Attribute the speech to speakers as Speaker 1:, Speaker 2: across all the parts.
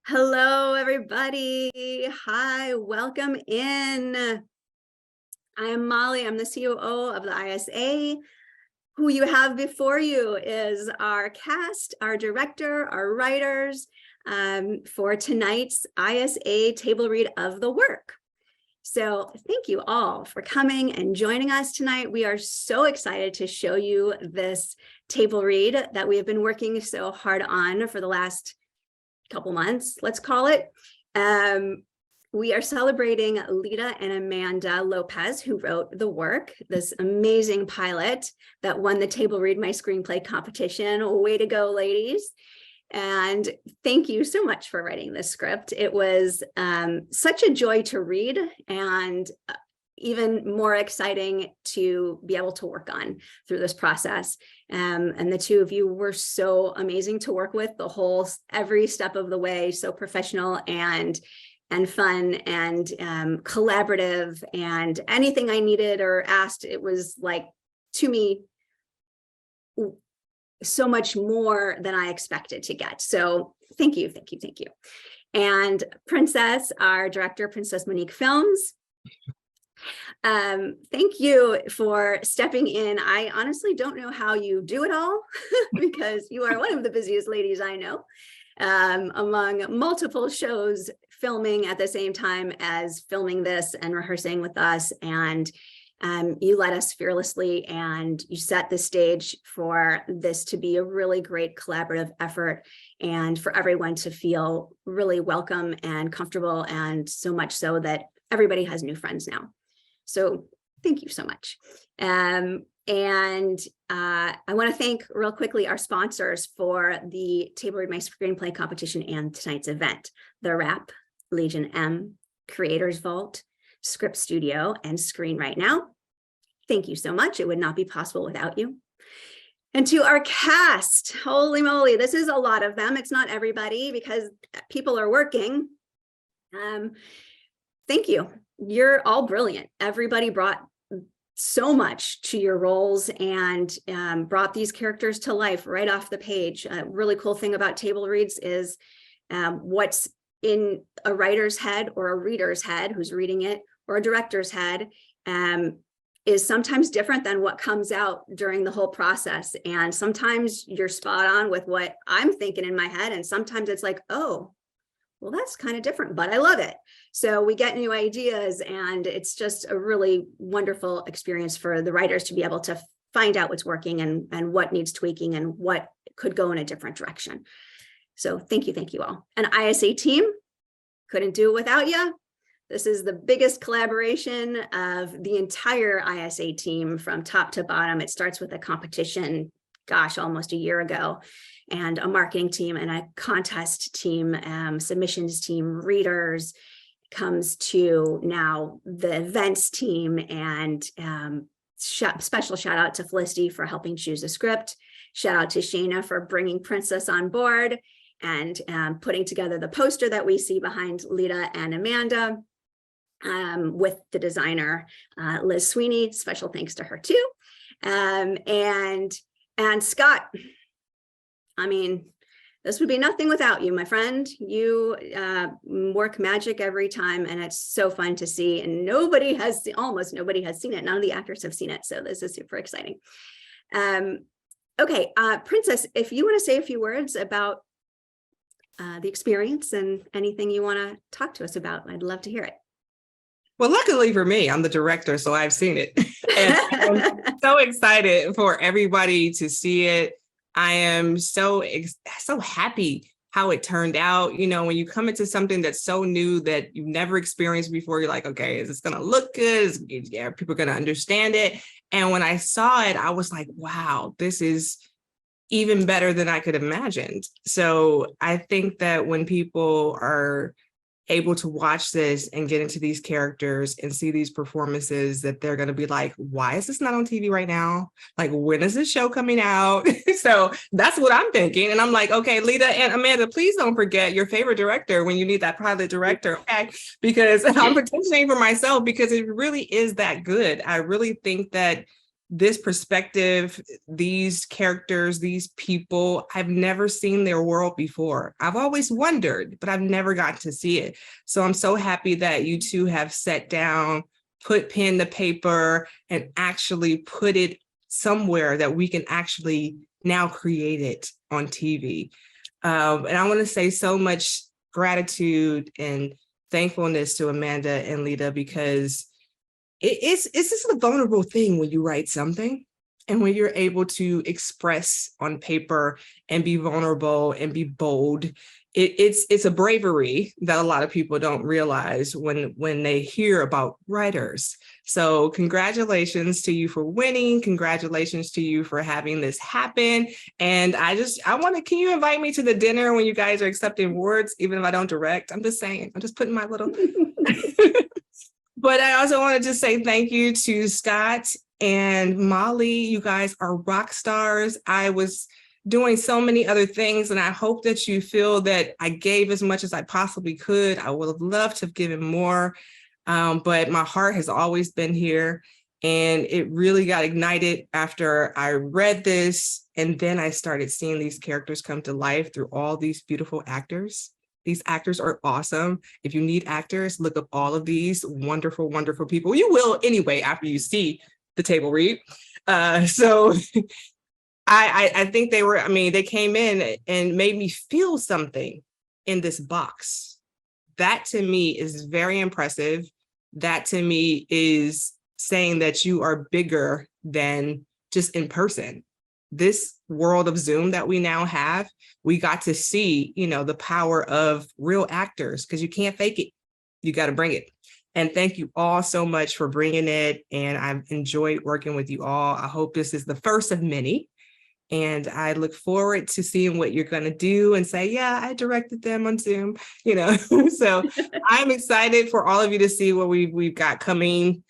Speaker 1: Hello, everybody. Hi, welcome in. I am Molly. I'm the COO of the ISA. Who you have before you is our cast, our director, our writers for tonight's ISA table read of the work. So thank you all for coming and joining us tonight. We are so excited to show you this table read that we have been working so hard on for the last couple months, let's call it. We are celebrating Lita and Amanda Lopez, who wrote the work, this amazing pilot that won the Table Read My Screenplay competition. Way to go, ladies. And thank you so much for writing this script. It was such a joy to read and even more exciting to be able to work on through this process. And the two of you were so amazing to work with every step of the way, so professional and fun and collaborative, and anything I needed or asked, it was like, to me, so much more than I expected to get. So thank you, thank you, thank you. And Princess, our director, Princess Monique Filmz, thank you for stepping in. I honestly don't know how you do it all because you are one of the busiest ladies I know, among multiple shows, filming at the same time as filming this and rehearsing with us. And you led us fearlessly, and you set the stage for this to be a really great collaborative effort and for everyone to feel really welcome and comfortable, and so much so that everybody has new friends now. So thank you so much. I want to thank real quickly our sponsors for the Table Read My Screenplay competition and tonight's event: The Wrap, Legion M, Creators Vault, Script Studio, and Screen Right Now. Thank you so much. It would not be possible without you. And to our cast, holy moly, this is a lot of them. It's not everybody because people are working. Thank you. You're all brilliant. Everybody brought so much to your roles and brought these characters to life right off the page. A really cool thing about table reads is what's in a writer's head or a reader's head who's reading it, or a director's head, is sometimes different than what comes out during the whole process. And sometimes you're spot on with what I'm thinking in my head, and sometimes it's like, oh, well, that's kind of different, but I love it. So we get new ideas, and it's just a really wonderful experience for the writers to be able to find out what's working and what needs tweaking and what could go in a different direction. So thank you all. And ISA team, couldn't do it without you. This is the biggest collaboration of the entire ISA team from top to bottom. It starts with a competition, gosh, almost a year ago, and a marketing team and a contest team, submissions team, readers, comes to now the events team, and special shout out to Felicity for helping choose a script. Shout out to Shayna for bringing Princess on board and putting together the poster that we see behind Lita and Amanda with the designer, Liz Sweeney. Special thanks to her too. And Scott, I mean, this would be nothing without you, my friend. You work magic every time, and it's so fun to see. And almost nobody has seen it. None of the actors have seen it. So this is super exciting. Okay, Princess, if you want to say a few words about the experience and anything you want to talk to us about, I'd love to hear it.
Speaker 2: Well, luckily for me, I'm the director, so I've seen it. And I'm so excited for everybody to see it. I am so happy how it turned out. You know, when you come into something that's so new that you've never experienced before, you're like, okay, is this going to look good? Yeah, people are going to understand it. And when I saw it, I was like, wow, this is even better than I could have imagined. So I think that when people are able to watch this and get into these characters and see these performances, that they're going to be like, why is this not on TV right now? Like, when is this show coming out? So that's what I'm thinking. And I'm like, okay, Lita and Amanda, please don't forget your favorite director when you need that pilot director. Okay? Because I'm petitioning for myself, because it really is that good. I really think that this perspective, these characters, these people, I've never seen their world before. I've always wondered, but I've never gotten to see it. So I'm so happy that you two have sat down, put pen to paper, and actually put it somewhere that we can actually now create it on TV. And I want to say so much gratitude and thankfulness to Amanda and Lita, because it's just a vulnerable thing when you write something and when you're able to express on paper and be vulnerable and be bold. It's a bravery that a lot of people don't realize when they hear about writers. So congratulations to you for winning. Congratulations to you for having this happen. And can you invite me to the dinner when you guys are accepting awards, even if I don't direct? I'm just saying, I'm just putting my little... But I also wanted to say thank you to Scott and Molly. You guys are rock stars. I was doing so many other things, and I hope that you feel that I gave as much as I possibly could. I would have loved to have given more, but my heart has always been here. And it really got ignited after I read this. And then I started seeing these characters come to life through all these beautiful actors. These actors are awesome. If you need actors, look up all of these wonderful, wonderful people. You will anyway after you see the table read. So I think they came in and made me feel something in this box. That to me is very impressive. That to me is saying that you are bigger than just in person. This world of Zoom that we now have, we got to see, the power of real actors, because you can't fake it. You got to bring it. And thank you all so much for bringing it. And I've enjoyed working with you all. I hope this is the first of many. And I look forward to seeing what you're going to do and say, yeah, I directed them on Zoom, So I'm excited for all of you to see what we've got coming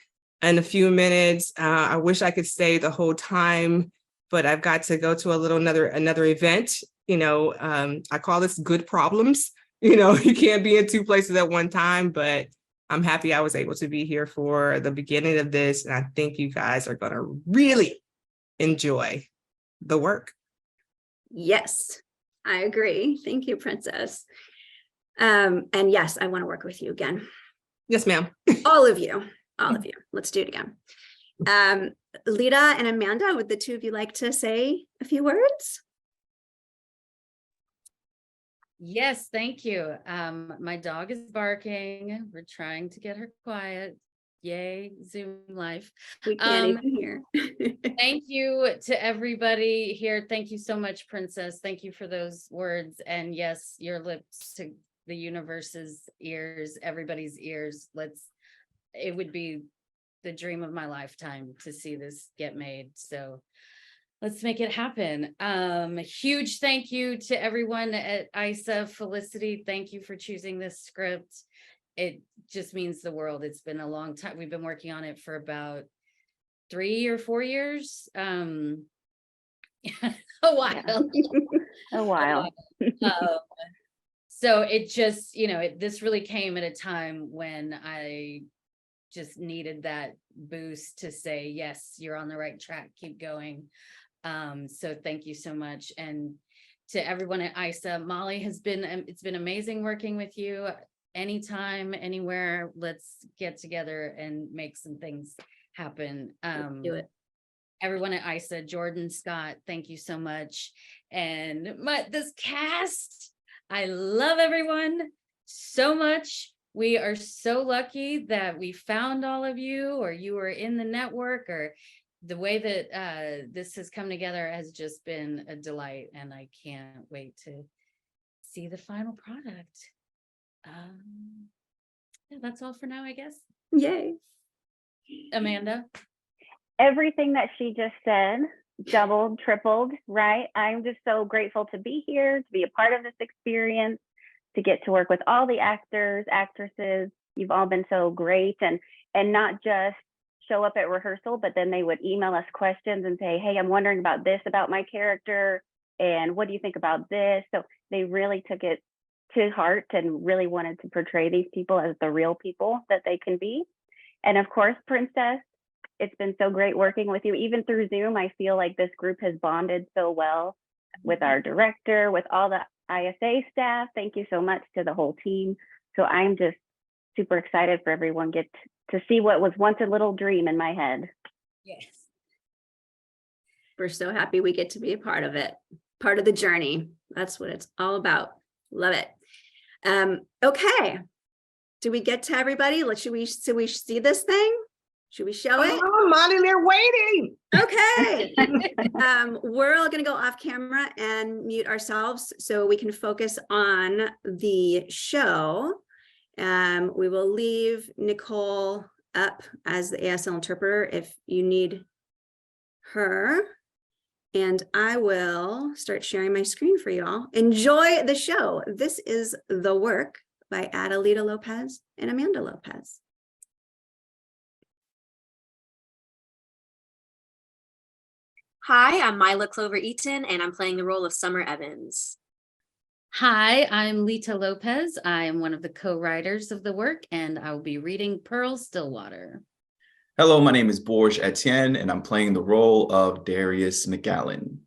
Speaker 2: in a few minutes. I wish I could stay the whole time, but I've got to go to another event. I call this good problems. You can't be in two places at one time, but I'm happy I was able to be here for the beginning of this. And I think you guys are going to really enjoy the work.
Speaker 1: Yes, I agree. Thank you, Princess. And yes, I want to work with you again.
Speaker 2: Yes, ma'am.
Speaker 1: All of you. Let's do it again. Lita and Amanda, would the two of you like to say a few words?
Speaker 3: Yes, thank you. My dog is barking. We're trying to get her quiet. Yay, Zoom life.
Speaker 1: We can't even hear.
Speaker 3: Thank you to everybody here. Thank you so much, Princess. Thank you for those words. And yes, your lips to the universe's ears, everybody's ears. It would be the dream of my lifetime to see this get made. So let's make it happen. Huge thank you to everyone at ISA. Felicity, thank you for choosing this script. It just means the world. It's been a long time. We've been working on it for about 3 or 4 years. A while.
Speaker 4: A while.
Speaker 3: So it just, this really came at a time when I just needed that boost to say, yes, you're on the right track, keep going. So thank you so much. And to everyone at ISA, Molly, it's been amazing working with you. Anytime, anywhere, let's get together and make some things happen.
Speaker 1: Do it.
Speaker 3: Everyone at ISA, Jordan, Scott, thank you so much. And this cast, I love everyone so much. We are so lucky that we found all of you, or you were in the network, or the way that this has come together has just been a delight. And I can't wait to see the final product. Yeah, that's all for now, I guess.
Speaker 1: Yay.
Speaker 3: Amanda?
Speaker 4: Everything that she just said, doubled, tripled, right? I'm just so grateful to be here, to be a part of this experience, to get to work with all the actors, actresses. You've all been so great, and not just show up at rehearsal, but then they would email us questions and say, hey, I'm wondering about this about my character, and what do you think about this? So they really took it to heart and really wanted to portray these people as the real people that they can be. And of course, Princess, it's been so great working with you. Even through Zoom, I feel like this group has bonded so well with our director, with all the ISA staff. Thank you so much to the whole team. So I'm just super excited for everyone get to see what was once a little dream in my head.
Speaker 3: Yes.
Speaker 1: We're so happy we get to be a part of it, part of the journey. That's what it's all about. Love it. Okay. Do we get to everybody? Should we see this thing? Should we show it?
Speaker 2: Oh, Monty, they're waiting.
Speaker 1: Okay. We're all going to go off camera and mute ourselves so we can focus on the show. We will leave Nicole up as the ASL interpreter if you need her. And I will start sharing my screen for you all. Enjoy the show. This is The Work by Adelita Lopez and Amanda Lopez.
Speaker 5: Hi, I'm Mila Clover Eaton, and I'm playing the role of Summer Evans.
Speaker 3: Hi, I'm Lita Lopez. I am one of the co-writers of The Work, and I will be reading Pearl Stillwater.
Speaker 6: Hello, my name is Borge Etienne, and I'm playing the role of Darius McGowan.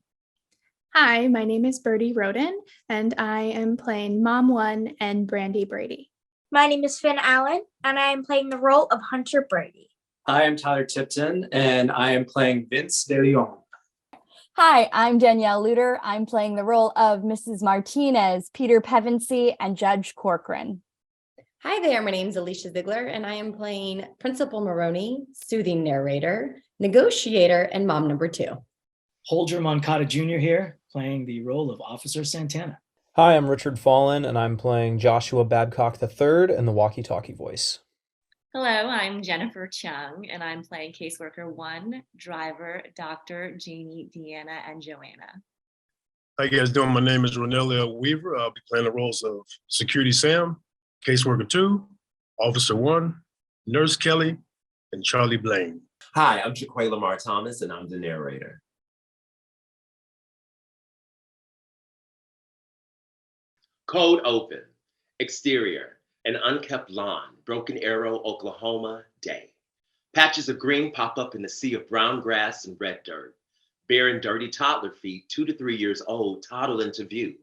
Speaker 7: Hi, my name is Birdie Roden, and I am playing Mom One and Brandy Brady.
Speaker 8: My name is Finn Allen, and I am playing the role of Hunter Brady.
Speaker 9: I am Tyler Tipton, and I am playing Vince De Leon.
Speaker 10: Hi, I'm Danielle Luter. I'm playing the role of Mrs. Martinez, Peter Pevensey, and Judge Corcoran.
Speaker 11: Hi there, my name is Alicia Ziegler, and I am playing Principal Maroney, soothing narrator, negotiator, and mom number 2.
Speaker 9: Holger Moncada Jr. here, playing the role of Officer Santana.
Speaker 12: Hi, I'm Richard Fallen, and I'm playing Joshua Babcock III in the walkie-talkie voice.
Speaker 13: Hello, I'm Jennifer Chung, and I'm playing Caseworker 1, Driver, Doctor, Jeannie, Deanna, and Joanna.
Speaker 14: How you guys doing? My name is Ronelia Weaver. I'll be playing the roles of Security Sam, Caseworker 2, Officer 1, Nurse Kelly, and Charlie Blaine.
Speaker 15: Hi, I'm Jaquay Lamar Thomas, and I'm the narrator. Cold open. Exterior. An unkept lawn, Broken Arrow, Oklahoma, day. Patches of green pop up in the sea of brown grass and red dirt. Bare and dirty toddler feet, 2 to 3 years old, toddle into view.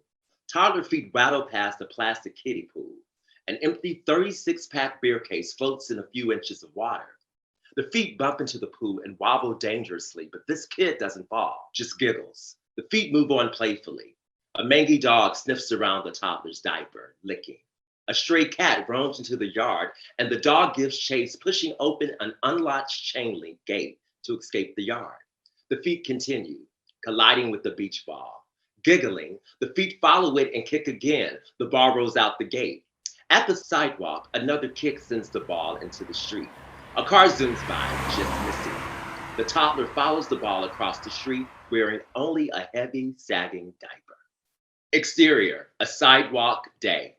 Speaker 15: Toddler feet rattle past a plastic kiddie pool. An empty 36-pack beer case floats in a few inches of water. The feet bump into the pool and wobble dangerously, but this kid doesn't fall, just giggles. The feet move on playfully. A mangy dog sniffs around the toddler's diaper, licking. A stray cat roams into the yard, and the dog gives chase, pushing open an unlatched chain link gate to escape the yard. The feet continue, colliding with the beach ball. Giggling, the feet follow it and kick again. The ball rolls out the gate. At the sidewalk, another kick sends the ball into the street. A car zooms by, just missing. The toddler follows the ball across the street, wearing only a heavy, sagging diaper. Exterior, a sidewalk day.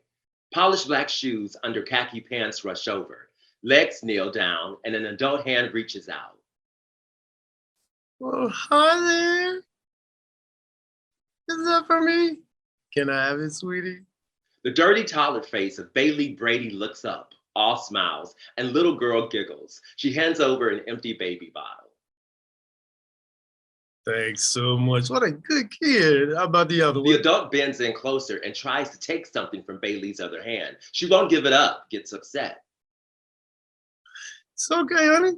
Speaker 15: Polished black shoes under khaki pants rush over. Legs kneel down, and an adult hand reaches out.
Speaker 14: Well, hi there. Is that for me? Can I have it, sweetie?
Speaker 15: The dirty toddler face of Bailey Brady looks up, all smiles, and little girl giggles. She hands over an empty baby bottle.
Speaker 14: Thanks so much. What a good kid. How about the other one?
Speaker 15: The adult bends in closer and tries to take something from Bailey's other hand. She won't give it up, gets upset.
Speaker 14: It's okay, honey.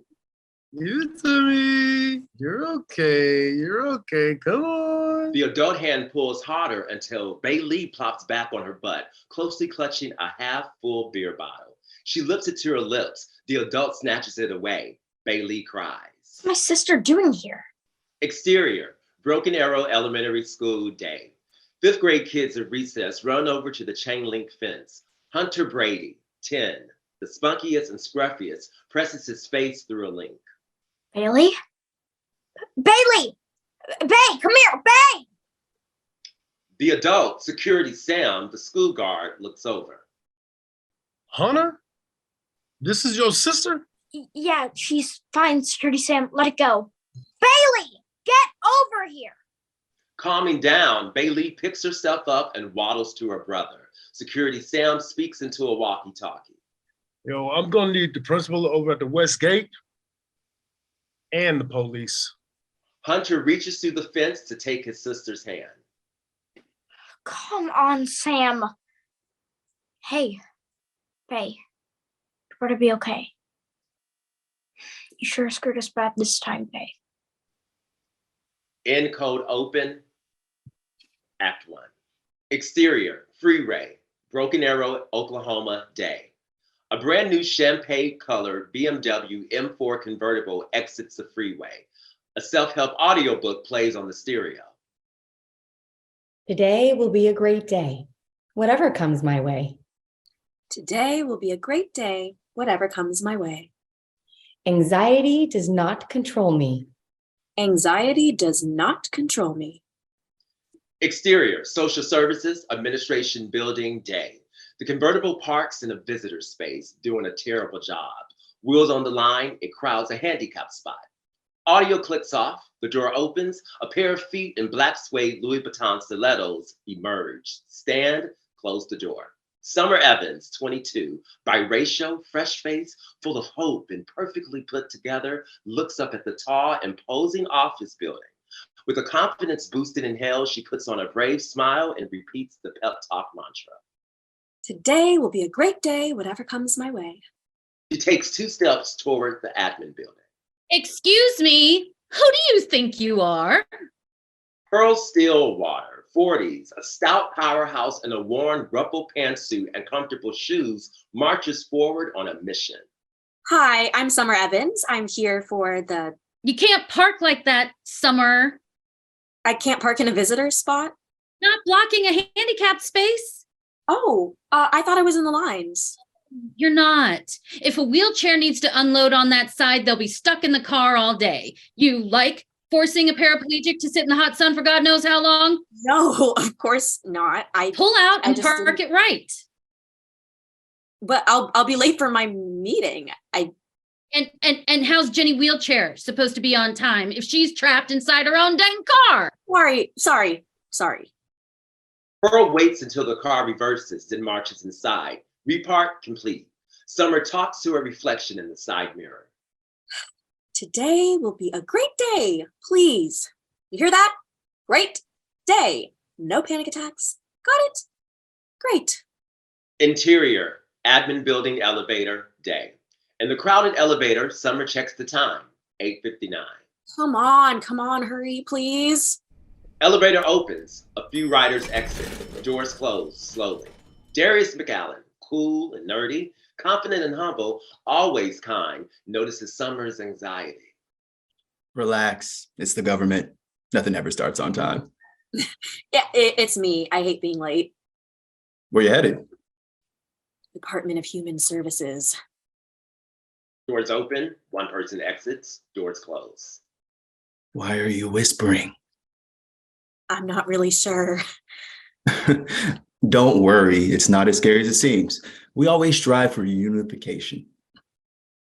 Speaker 14: Give it to me. You're okay. You're okay. Come on.
Speaker 15: The adult hand pulls harder until Bailey plops back on her butt, closely clutching a half-full beer bottle. She lifts it to her lips. The adult snatches it away. Bailey cries.
Speaker 8: What's my sister doing here?
Speaker 15: Exterior, Broken Arrow Elementary School day. 5th grade kids at recess run over to the chain link fence. Hunter Brady, 10, the spunkiest and scruffiest, presses his face through a link.
Speaker 8: Bailey? Bailey! Bay, come here, Bay!
Speaker 15: The adult, Security Sam, the school guard, looks over.
Speaker 14: Hunter? This is your sister?
Speaker 8: Yeah, she's fine, Security Sam. Let it go. Bailey! Get over here!
Speaker 15: Calming down, Bailey picks herself up and waddles to her brother. Security Sam speaks into a walkie-talkie.
Speaker 14: Yo, I'm gonna need the principal over at the West Gate. and the police.
Speaker 15: Hunter reaches through the fence to take his sister's hand.
Speaker 8: Come on, Sam. Hey, Faye. We're gonna be okay. You sure screwed us bad this time, Faye.
Speaker 15: End code open. Act 1. Exterior, Freeway, Broken Arrow, Oklahoma, day. A brand new champagne-colored BMW M4 convertible exits the freeway. A self-help audiobook plays on the stereo.
Speaker 11: Today will be a great day, whatever comes my way.
Speaker 5: Today will be a great day, whatever comes my way.
Speaker 11: Anxiety does not control me.
Speaker 5: Anxiety does not control me.
Speaker 15: Exterior, Social Services, Administration Building, day. The convertible parks in a visitor space, doing a terrible job. Wheels on the line, it crowds a handicap spot. Audio clicks off, the door opens, a pair of feet in black suede Louis Vuitton stilettos emerge. Stand, close the door. Summer Evans, 22, biracial, fresh face, full of hope and perfectly put together, looks up at the tall, imposing office building. With a confidence boosted in hell, she puts on a brave smile and repeats the pep talk mantra.
Speaker 5: Today will be a great day, whatever comes my way.
Speaker 15: She takes 2 steps toward the admin building.
Speaker 3: Excuse me, who do you think you are?
Speaker 15: Pearl Stillwater, 40s, a stout powerhouse in a worn ruffle pantsuit and comfortable shoes, marches forward on a mission.
Speaker 5: Hi, I'm Summer Evans. I'm here for the...
Speaker 3: You can't park like that, Summer.
Speaker 5: I can't park in a visitor spot?
Speaker 3: Not blocking a handicapped space?
Speaker 5: Oh, I thought I was in the lines.
Speaker 3: You're not. If a wheelchair needs to unload on that side, they'll be stuck in the car all day. You like forcing a paraplegic to sit in the hot sun for God knows how long?
Speaker 5: No, of course not. I
Speaker 3: pull out and park it right.
Speaker 5: But I'll be late for my meeting.
Speaker 3: And how's Jenny Wheelchair supposed to be on time if she's trapped inside her own dang car?
Speaker 5: Sorry.
Speaker 15: Pearl waits until the car reverses, then marches inside. Repark complete. Summer talks to her reflection in the side mirror.
Speaker 5: Today will be a great day, please. You hear that? Great day. No panic attacks. Got it? Great.
Speaker 15: Interior, admin building elevator, day. In the crowded elevator, Summer checks the time, 8:59.
Speaker 5: Come on, hurry, please.
Speaker 15: Elevator opens. A few riders exit. Doors close slowly. Darius McAllen, cool and nerdy, confident and humble, always kind, notices Summer's anxiety.
Speaker 6: Relax. It's the government. Nothing ever starts on time.
Speaker 5: Yeah, it's me. I hate being late.
Speaker 6: Where you headed?
Speaker 5: Department of Human Services.
Speaker 15: Doors open. One person exits. Doors close.
Speaker 6: Why are you whispering?
Speaker 5: I'm not really sure.
Speaker 6: Don't worry. It's not as scary as it seems. We always strive for unification.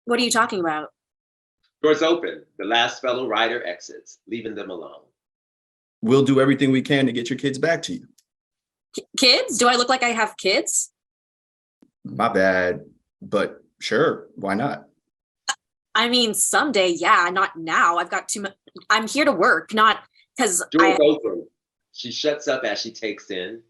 Speaker 5: What are you talking about?
Speaker 15: Doors open. The last fellow rider exits, leaving them alone.
Speaker 6: We'll do everything we can to get your kids back to you.
Speaker 5: Kids? Do I look like I have kids?
Speaker 6: My bad, but sure, why not?
Speaker 5: I mean, someday, yeah, not now. I've got too much. I'm here to work, not because
Speaker 15: Doors open. She shuts up as she takes in.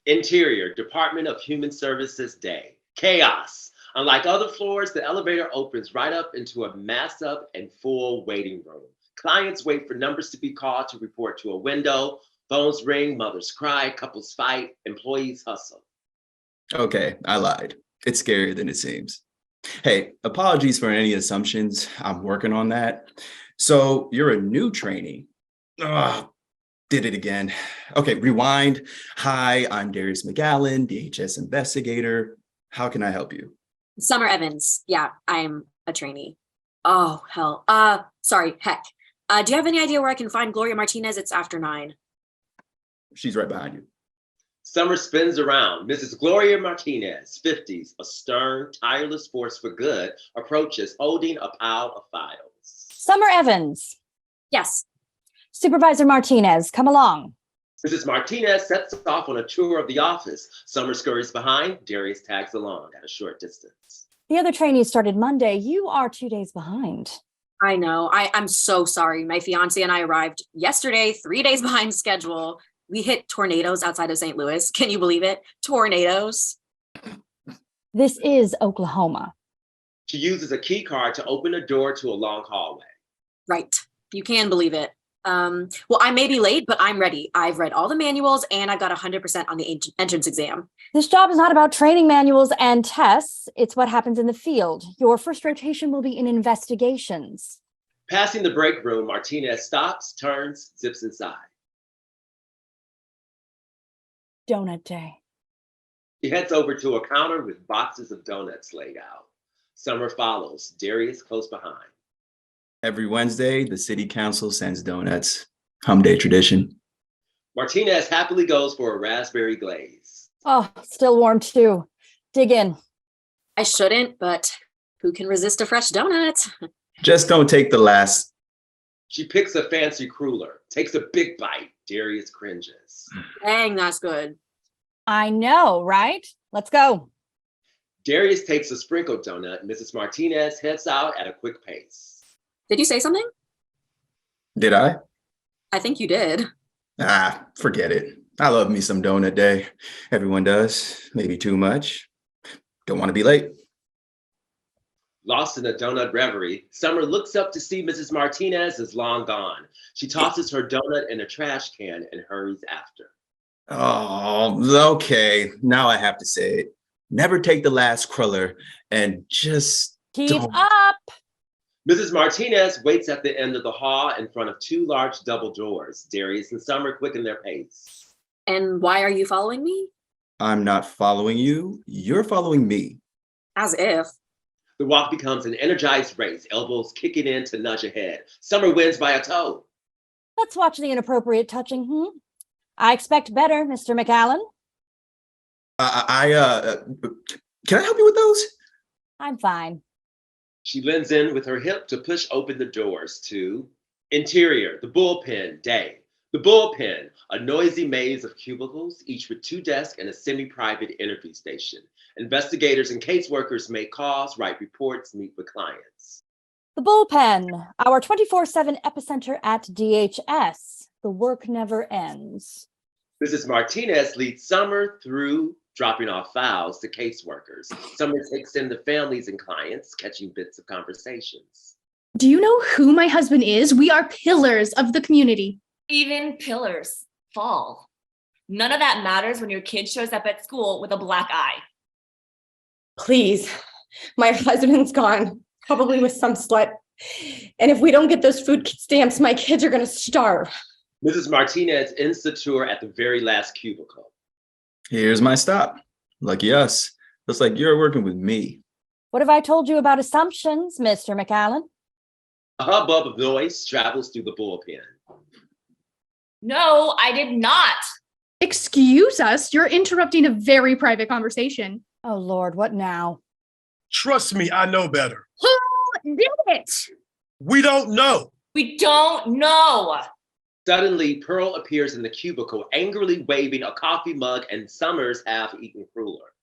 Speaker 15: Interior, Department of Human Services, day. Chaos. Unlike other floors, the elevator opens right up into a mass-up and full waiting room. Clients wait for numbers to be called to report to a window. Phones ring, mothers cry, couples fight, employees hustle.
Speaker 6: Okay, I lied. It's scarier than it seems. Hey, apologies for any assumptions. I'm working on that. So you're a new trainee. Ugh, did it again. Okay, rewind. Hi, I'm Darius McAllen, DHS investigator. How can I help you?
Speaker 5: Summer Evans. Yeah, I'm a trainee. Oh, hell. Sorry, heck. Do you have any idea where I can find Gloria Martinez? It's after 9.
Speaker 6: She's right behind you.
Speaker 15: Summer spins around. Mrs. Gloria Martinez, 50s, a stern, tireless force for good, approaches holding a pile of files.
Speaker 10: Summer Evans.
Speaker 5: Yes.
Speaker 10: Supervisor Martinez, come along.
Speaker 15: Mrs. Martinez sets off on a tour of the office. Summer scurries behind. Darius tags along at a short distance.
Speaker 10: The other trainees started Monday. You are 2 days behind.
Speaker 5: I know. I'm so sorry. My fiance and I arrived yesterday, 3 days behind schedule. We hit tornadoes outside of St. Louis. Can you believe it? Tornadoes.
Speaker 10: This is Oklahoma.
Speaker 15: She uses a key card to open a door to a long hallway.
Speaker 5: Right. You can believe it. Well, I may be late, but I'm ready. I've read all the manuals and I got 100% on the entrance exam.
Speaker 10: This job is not about training manuals and tests. It's what happens in the field. Your first rotation will be in investigations.
Speaker 15: Passing the break room, Martinez stops, turns, zips inside.
Speaker 10: Donut day.
Speaker 15: He heads over to a counter with boxes of donuts laid out. Summer follows, Darius close behind.
Speaker 6: Every Wednesday, the city council sends donuts. Hum day tradition.
Speaker 15: Martinez happily goes for a raspberry glaze.
Speaker 10: Oh, still warm too. Dig in.
Speaker 5: I shouldn't, but who can resist a fresh donut?
Speaker 6: Just don't take the last.
Speaker 15: She picks a fancy cruller, takes a big bite. Darius cringes.
Speaker 5: Dang, that's good.
Speaker 10: I know, right? Let's go.
Speaker 15: Darius takes a sprinkled donut. Mrs. Martinez heads out at a quick pace.
Speaker 5: Did you say something?
Speaker 6: Did I?
Speaker 5: I think you did.
Speaker 6: Forget it. I love me some donut day. Everyone does. Maybe too much. Don't want to be late.
Speaker 15: Lost in a donut reverie, Summer looks up to see Mrs. Martinez is long gone. She tosses her donut in a trash can and hurries after.
Speaker 6: Oh, okay. Now I have to say it. Never take the last cruller and just
Speaker 10: keep
Speaker 6: don't.
Speaker 10: up.
Speaker 15: Mrs. Martinez waits at the end of the hall in front of two large double doors. Darius and Summer quicken their pace.
Speaker 5: And why are you following me?
Speaker 6: I'm not following you. You're following me.
Speaker 5: As if.
Speaker 15: The walk becomes an energized race, elbows kicking in to nudge ahead. Summer wins by a toe.
Speaker 10: Let's watch the inappropriate touching, I expect better, Mr. McAllen.
Speaker 6: Can I help you with those?
Speaker 10: I'm fine.
Speaker 15: She leans in with her hip to push open the doors to interior, the bullpen, day. The bullpen, a noisy maze of cubicles, each with 2 desks and a semi-private interview station. Investigators and caseworkers make calls, write reports, meet with clients.
Speaker 10: The bullpen, our 24/7 epicenter at DHS. The work never ends.
Speaker 15: Mrs. Martinez leads Summer through dropping off files to caseworkers. Summer takes in the families and clients, catching bits of conversations.
Speaker 7: Do you know who my husband is? We are pillars of the community.
Speaker 13: Even pillars fall. None of that matters when your kid shows up at school with a black eye.
Speaker 11: Please, my husband's gone, probably with some slut. And if we don't get those food stamps, my kids are going to starve.
Speaker 15: Mrs. Martinez ends the tour at the very last cubicle.
Speaker 6: Here's my stop. Lucky us. Looks like you're working with me.
Speaker 10: What have I told you about assumptions, Mr. McAllen?
Speaker 15: A hubbub of noise travels through the bullpen.
Speaker 13: No, I did not.
Speaker 7: Excuse us, you're interrupting a very private conversation.
Speaker 10: Oh, Lord, what now?
Speaker 14: Trust me, I know better.
Speaker 7: Who did it?
Speaker 14: We don't know.
Speaker 13: We don't know.
Speaker 15: Suddenly, Pearl appears in the cubicle, angrily waving a coffee mug and Summer's half-eaten cruller.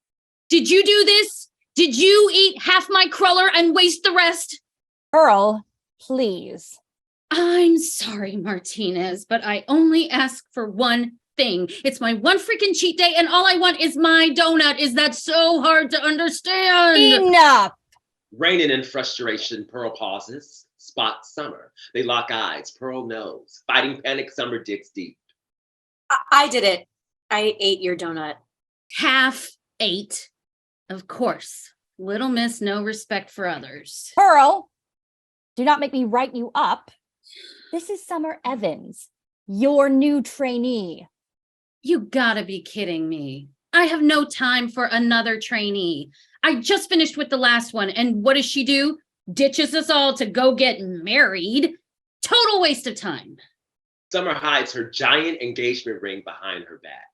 Speaker 7: Did you do this? Did you eat half my cruller and waste the rest?
Speaker 10: Pearl, please.
Speaker 7: I'm sorry, Martinez, but I only ask for one thing. It's my one freaking cheat day and all I want is my donut. Is that so hard to understand?
Speaker 10: Enough.
Speaker 15: Raining in frustration, Pearl pauses, spots Summer. They lock eyes, Pearl knows. Fighting panic, Summer digs deep.
Speaker 5: I did it. I ate your donut.
Speaker 7: Half ate. Of course. Little miss, no respect for others.
Speaker 10: Pearl, do not make me write you up. This is Summer Evans, your new trainee.
Speaker 7: You gotta be kidding me. I have no time for another trainee. I just finished with the last one, and what does she do? Ditches us all to go get married. Total waste of time.
Speaker 15: Summer hides her giant engagement ring behind her back.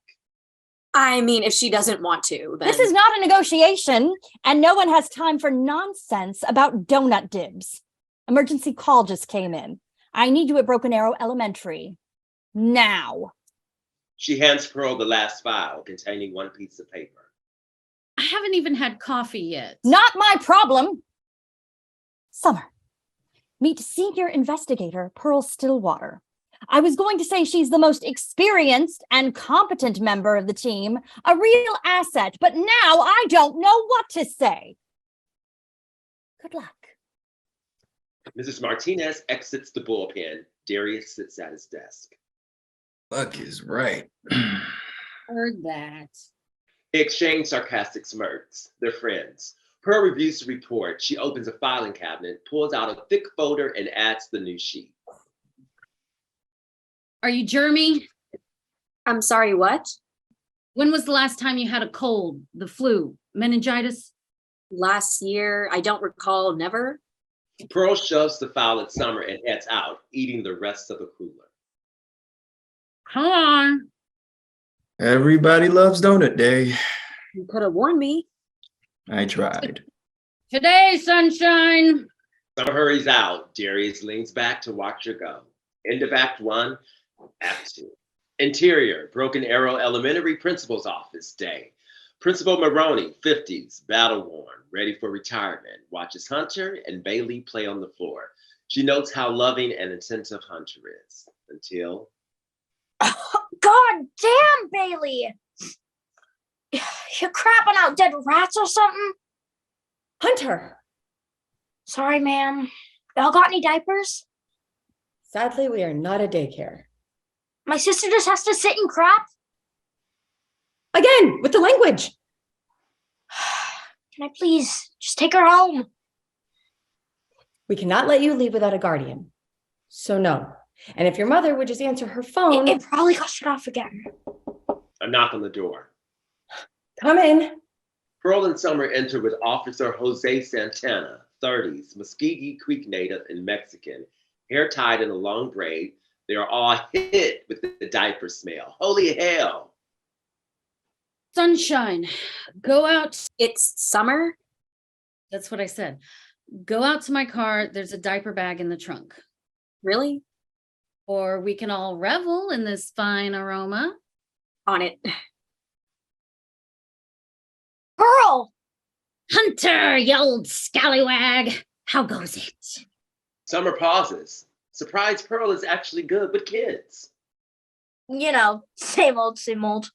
Speaker 5: I mean, if she doesn't want to, then...
Speaker 10: This is not a negotiation, and no one has time for nonsense about donut dibs. Emergency call just came in. I need you at Broken Arrow Elementary. Now.
Speaker 15: She hands Pearl the last file containing one piece of paper.
Speaker 7: I haven't even had coffee yet.
Speaker 10: Not my problem. Summer, Meet senior investigator Pearl Stillwater. I was going to say she's the most experienced and competent member of the team, a real asset, but now I don't know what to say. Good luck.
Speaker 15: Mrs. Martinez exits the bullpen. Darius sits at his desk.
Speaker 6: Luck is right.
Speaker 7: Heard that.
Speaker 15: They exchange sarcastic smirks. They're friends. Pearl reviews the report. She opens a filing cabinet, pulls out a thick folder, and adds the new sheet.
Speaker 7: Are you germy?
Speaker 5: I'm sorry, what?
Speaker 7: When was the last time you had a cold, the flu, meningitis?
Speaker 5: Last year, I don't recall, never.
Speaker 15: Pearl shoves the file at Summer and heads out, eating the rest of the cooler.
Speaker 7: Come on.
Speaker 6: Everybody loves donut day.
Speaker 5: You could have warned me.
Speaker 6: I tried.
Speaker 7: Today, sunshine.
Speaker 15: Summer hurries out. Darius leans back to watch her go. End of Act 1, Act 2. Interior, Broken Arrow Elementary Principal's Office day. Principal Maroney, 50s, battle-worn, ready for retirement, watches Hunter and Bailey play on the floor. She notes how loving and attentive Hunter is, until...
Speaker 8: God damn, Bailey! You're crapping out dead rats or something?
Speaker 11: Hunter!
Speaker 8: Sorry, ma'am. Y'all got any diapers?
Speaker 11: Sadly, we are not a daycare.
Speaker 8: My sister just has to sit and crap?
Speaker 11: Again, with the language.
Speaker 8: Can I please just take her home?
Speaker 11: We cannot let you leave without a guardian. So no. And if your mother would just answer her phone.
Speaker 8: It probably got shut off again.
Speaker 15: A knock on the door.
Speaker 11: Come in.
Speaker 15: Pearl and Summer enter with Officer Jose Santana, 30s, Muskogee Creek native and Mexican, hair tied in a long braid. They are all hit with the diaper smell. Holy hell.
Speaker 7: Sunshine, go out.
Speaker 5: It's Summer?
Speaker 7: That's what I said. Go out to my car. There's a diaper bag in the trunk.
Speaker 5: Really?
Speaker 7: Or we can all revel in this fine aroma.
Speaker 5: On it.
Speaker 8: Pearl!
Speaker 7: Hunter, you old scallywag. How goes it?
Speaker 15: Summer pauses. Surprised Pearl is actually good with kids.
Speaker 8: You know, same old, same old.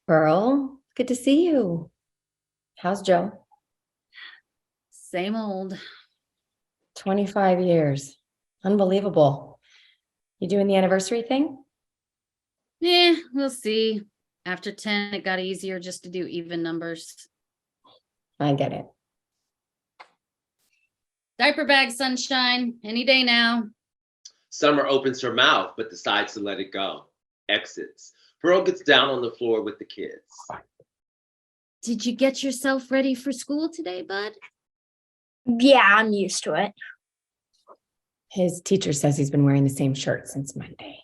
Speaker 11: Pearl, good to see you. How's Joe?
Speaker 7: Same old.
Speaker 11: 25 years. Unbelievable. You doing the anniversary thing?
Speaker 7: Yeah, we'll see. After 10, it got easier just to do even numbers.
Speaker 11: I get it.
Speaker 7: Diaper bag, Sunshine. Any day now.
Speaker 15: Summer opens her mouth, but decides to let it go. Exits. Pearl gets down on the floor with the kids.
Speaker 7: Did you get yourself ready for school today, bud?
Speaker 8: Yeah, I'm used to it.
Speaker 11: His teacher says he's been wearing the same shirt since Monday.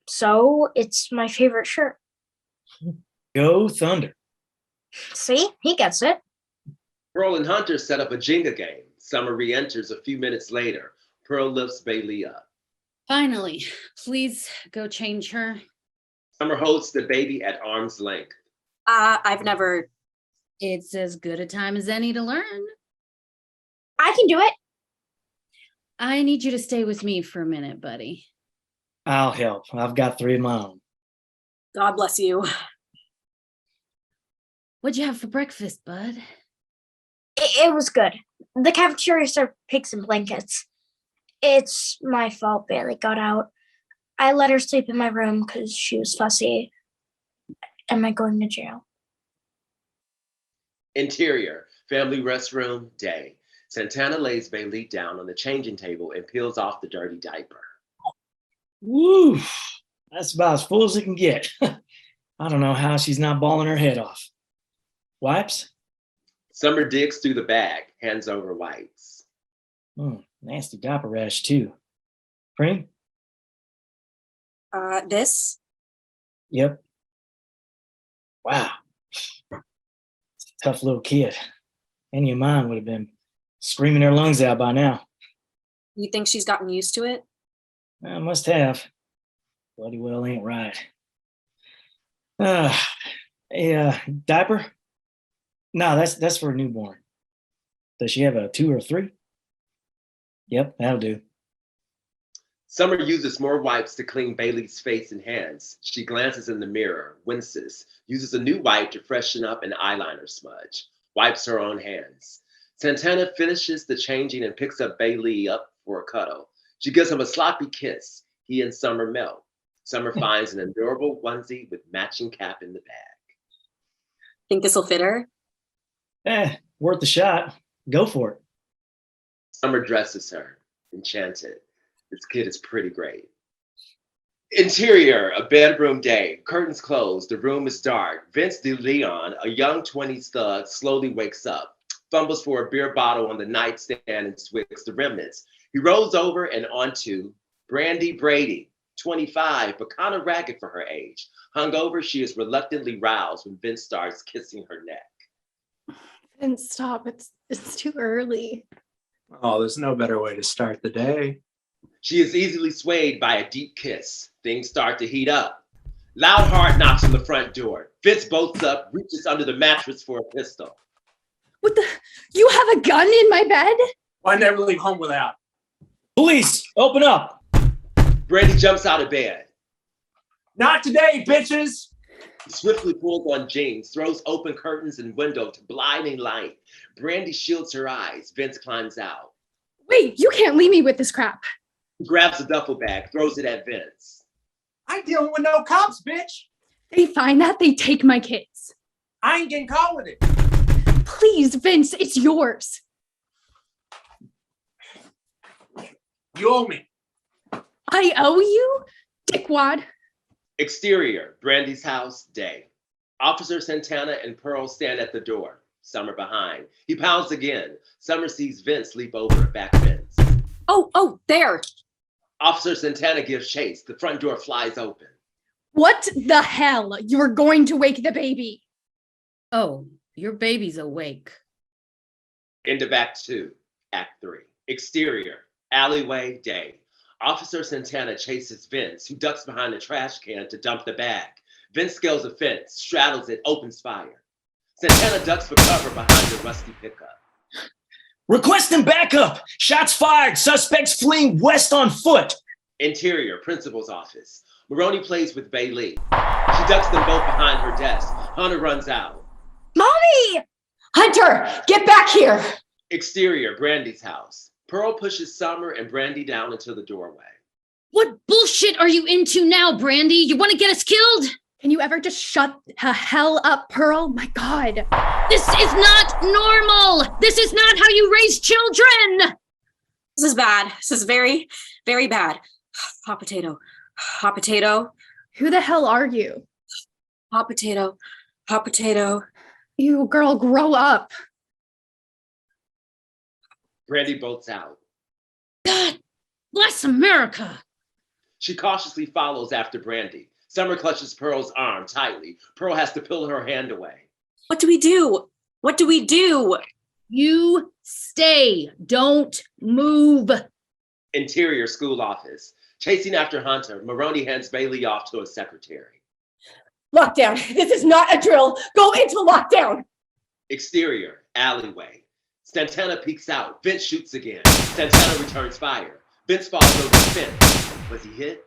Speaker 8: So it's my favorite shirt.
Speaker 9: Go Thunder.
Speaker 8: See, he gets it.
Speaker 15: Pearl and Hunter set up a Jenga game. Summer re-enters a few minutes later. Pearl lifts Bailey up.
Speaker 7: Finally, please go change her.
Speaker 15: Summer holds the baby at arm's length.
Speaker 5: I've never...
Speaker 7: It's as good a time as any to learn.
Speaker 8: I can do it.
Speaker 7: I need you to stay with me for a minute, buddy.
Speaker 9: I'll help. I've got 3 of my own.
Speaker 5: God bless you.
Speaker 7: What'd you have for breakfast, bud?
Speaker 8: It was good. The cafeteria served pigs and blankets. It's my fault Bailey got out. I let her sleep in my room because she was fussy. Am I going to jail?
Speaker 15: Interior, family restroom, day. Santana lays Bailey down on the changing table and peels off the dirty diaper.
Speaker 9: Woo! That's about as full as it can get. I don't know how she's not bawling her head off. Wipes?
Speaker 15: Summer digs through the bag, hands over wipes.
Speaker 9: Nasty diaper rash, too. Cream?
Speaker 5: This?
Speaker 9: Yep. Wow. Tough little kid. Any of mine would have been screaming their lungs out by now.
Speaker 5: You think she's gotten used to it?
Speaker 9: I must have. Bloody well ain't right. A diaper? No, that's for a newborn. Does she have a 2 or 3? Yep, that'll do.
Speaker 15: Summer uses more wipes to clean Bailey's face and hands. She glances in the mirror, winces, uses a new wipe to freshen up an eyeliner smudge, wipes her own hands. Santana finishes the changing and picks up Bailey up for a cuddle. She gives him a sloppy kiss. He and Summer melt. Summer finds an adorable onesie with matching cap in the bag.
Speaker 5: Think this'll fit her?
Speaker 9: Worth the shot. Go for it.
Speaker 15: Summer dresses her, enchanted. This kid is pretty great. Interior, a bedroom day. Curtains closed. The room is dark. Vince DeLeon, a young 20s thug, slowly wakes up, fumbles for a beer bottle on the nightstand and swigs the remnants. He rolls over and onto Brandy Brady, 25, but kind of ragged for her age. Hungover, she is reluctantly roused when Vince starts kissing her neck.
Speaker 16: Vince, stop. It's too early.
Speaker 17: Oh, there's no better way to start the day.
Speaker 15: She is easily swayed by a deep kiss. Things start to heat up. Loud hard knocks on the front door. Vince bolts up, reaches under the mattress for a pistol.
Speaker 16: What the? You have a gun in my bed?
Speaker 17: I never leave home without.
Speaker 9: Police, open up.
Speaker 15: Brandy jumps out of bed.
Speaker 17: Not today, bitches.
Speaker 15: He swiftly pulls on jeans, throws open curtains and window to blinding light. Brandy shields her eyes. Vince climbs out.
Speaker 16: Wait, you can't leave me with this crap.
Speaker 15: He grabs a duffel bag, throws it at Vince.
Speaker 17: I ain't dealing with no cops, bitch.
Speaker 16: They find that, they take my kids.
Speaker 17: I ain't getting caught with it.
Speaker 16: Please, Vince, it's yours.
Speaker 17: You owe me.
Speaker 16: I owe you? Dickwad.
Speaker 15: Exterior, Brandy's house, day. Officer Santana and Pearl stand at the door. Summer behind. He pounds again. Summer sees Vince leap over a back fence.
Speaker 5: Oh, there.
Speaker 15: Officer Santana gives chase. The front door flies open.
Speaker 16: What the hell? You're going to wake the baby.
Speaker 7: Oh, your baby's awake.
Speaker 15: Into Act 2, Act 3. Exterior, alleyway, day. Officer Santana chases Vince, who ducks behind a trash can to dump the bag. Vince scales a fence, straddles it, opens fire. Santana ducks for cover behind a rusty pickup.
Speaker 9: Requesting backup. Shots fired. Suspects fleeing west on foot.
Speaker 15: Interior, principal's office. Maroney plays with Bailey. She ducks them both behind her desk. Hunter runs out.
Speaker 11: Mommy! Hunter, get back here.
Speaker 15: Exterior, Brandy's house. Pearl pushes Summer and Brandy down into the doorway.
Speaker 7: What bullshit are you into now, Brandy? You want to get us killed?
Speaker 16: Can you ever just shut the hell up, Pearl? My God.
Speaker 7: This is not normal. This is not how you raise children.
Speaker 5: This is bad. This is very, very bad. Hot potato. Hot potato.
Speaker 16: Who the hell are you?
Speaker 5: Hot potato. Hot potato.
Speaker 16: You girl, grow up.
Speaker 15: Brandy bolts out.
Speaker 7: God bless America.
Speaker 15: She cautiously follows after Brandy. Summer clutches Pearl's arm tightly. Pearl has to pull her hand away.
Speaker 5: What do we do? What do we do?
Speaker 7: You stay. Don't move.
Speaker 15: Interior, school office. Chasing after Hunter, Maroney hands Bailey off to a secretary.
Speaker 11: Lockdown. This is not a drill. Go into lockdown.
Speaker 15: Exterior, alleyway. Santana peeks out. Vince shoots again. Santana returns fire. Vince falls over the fence. Was he hit?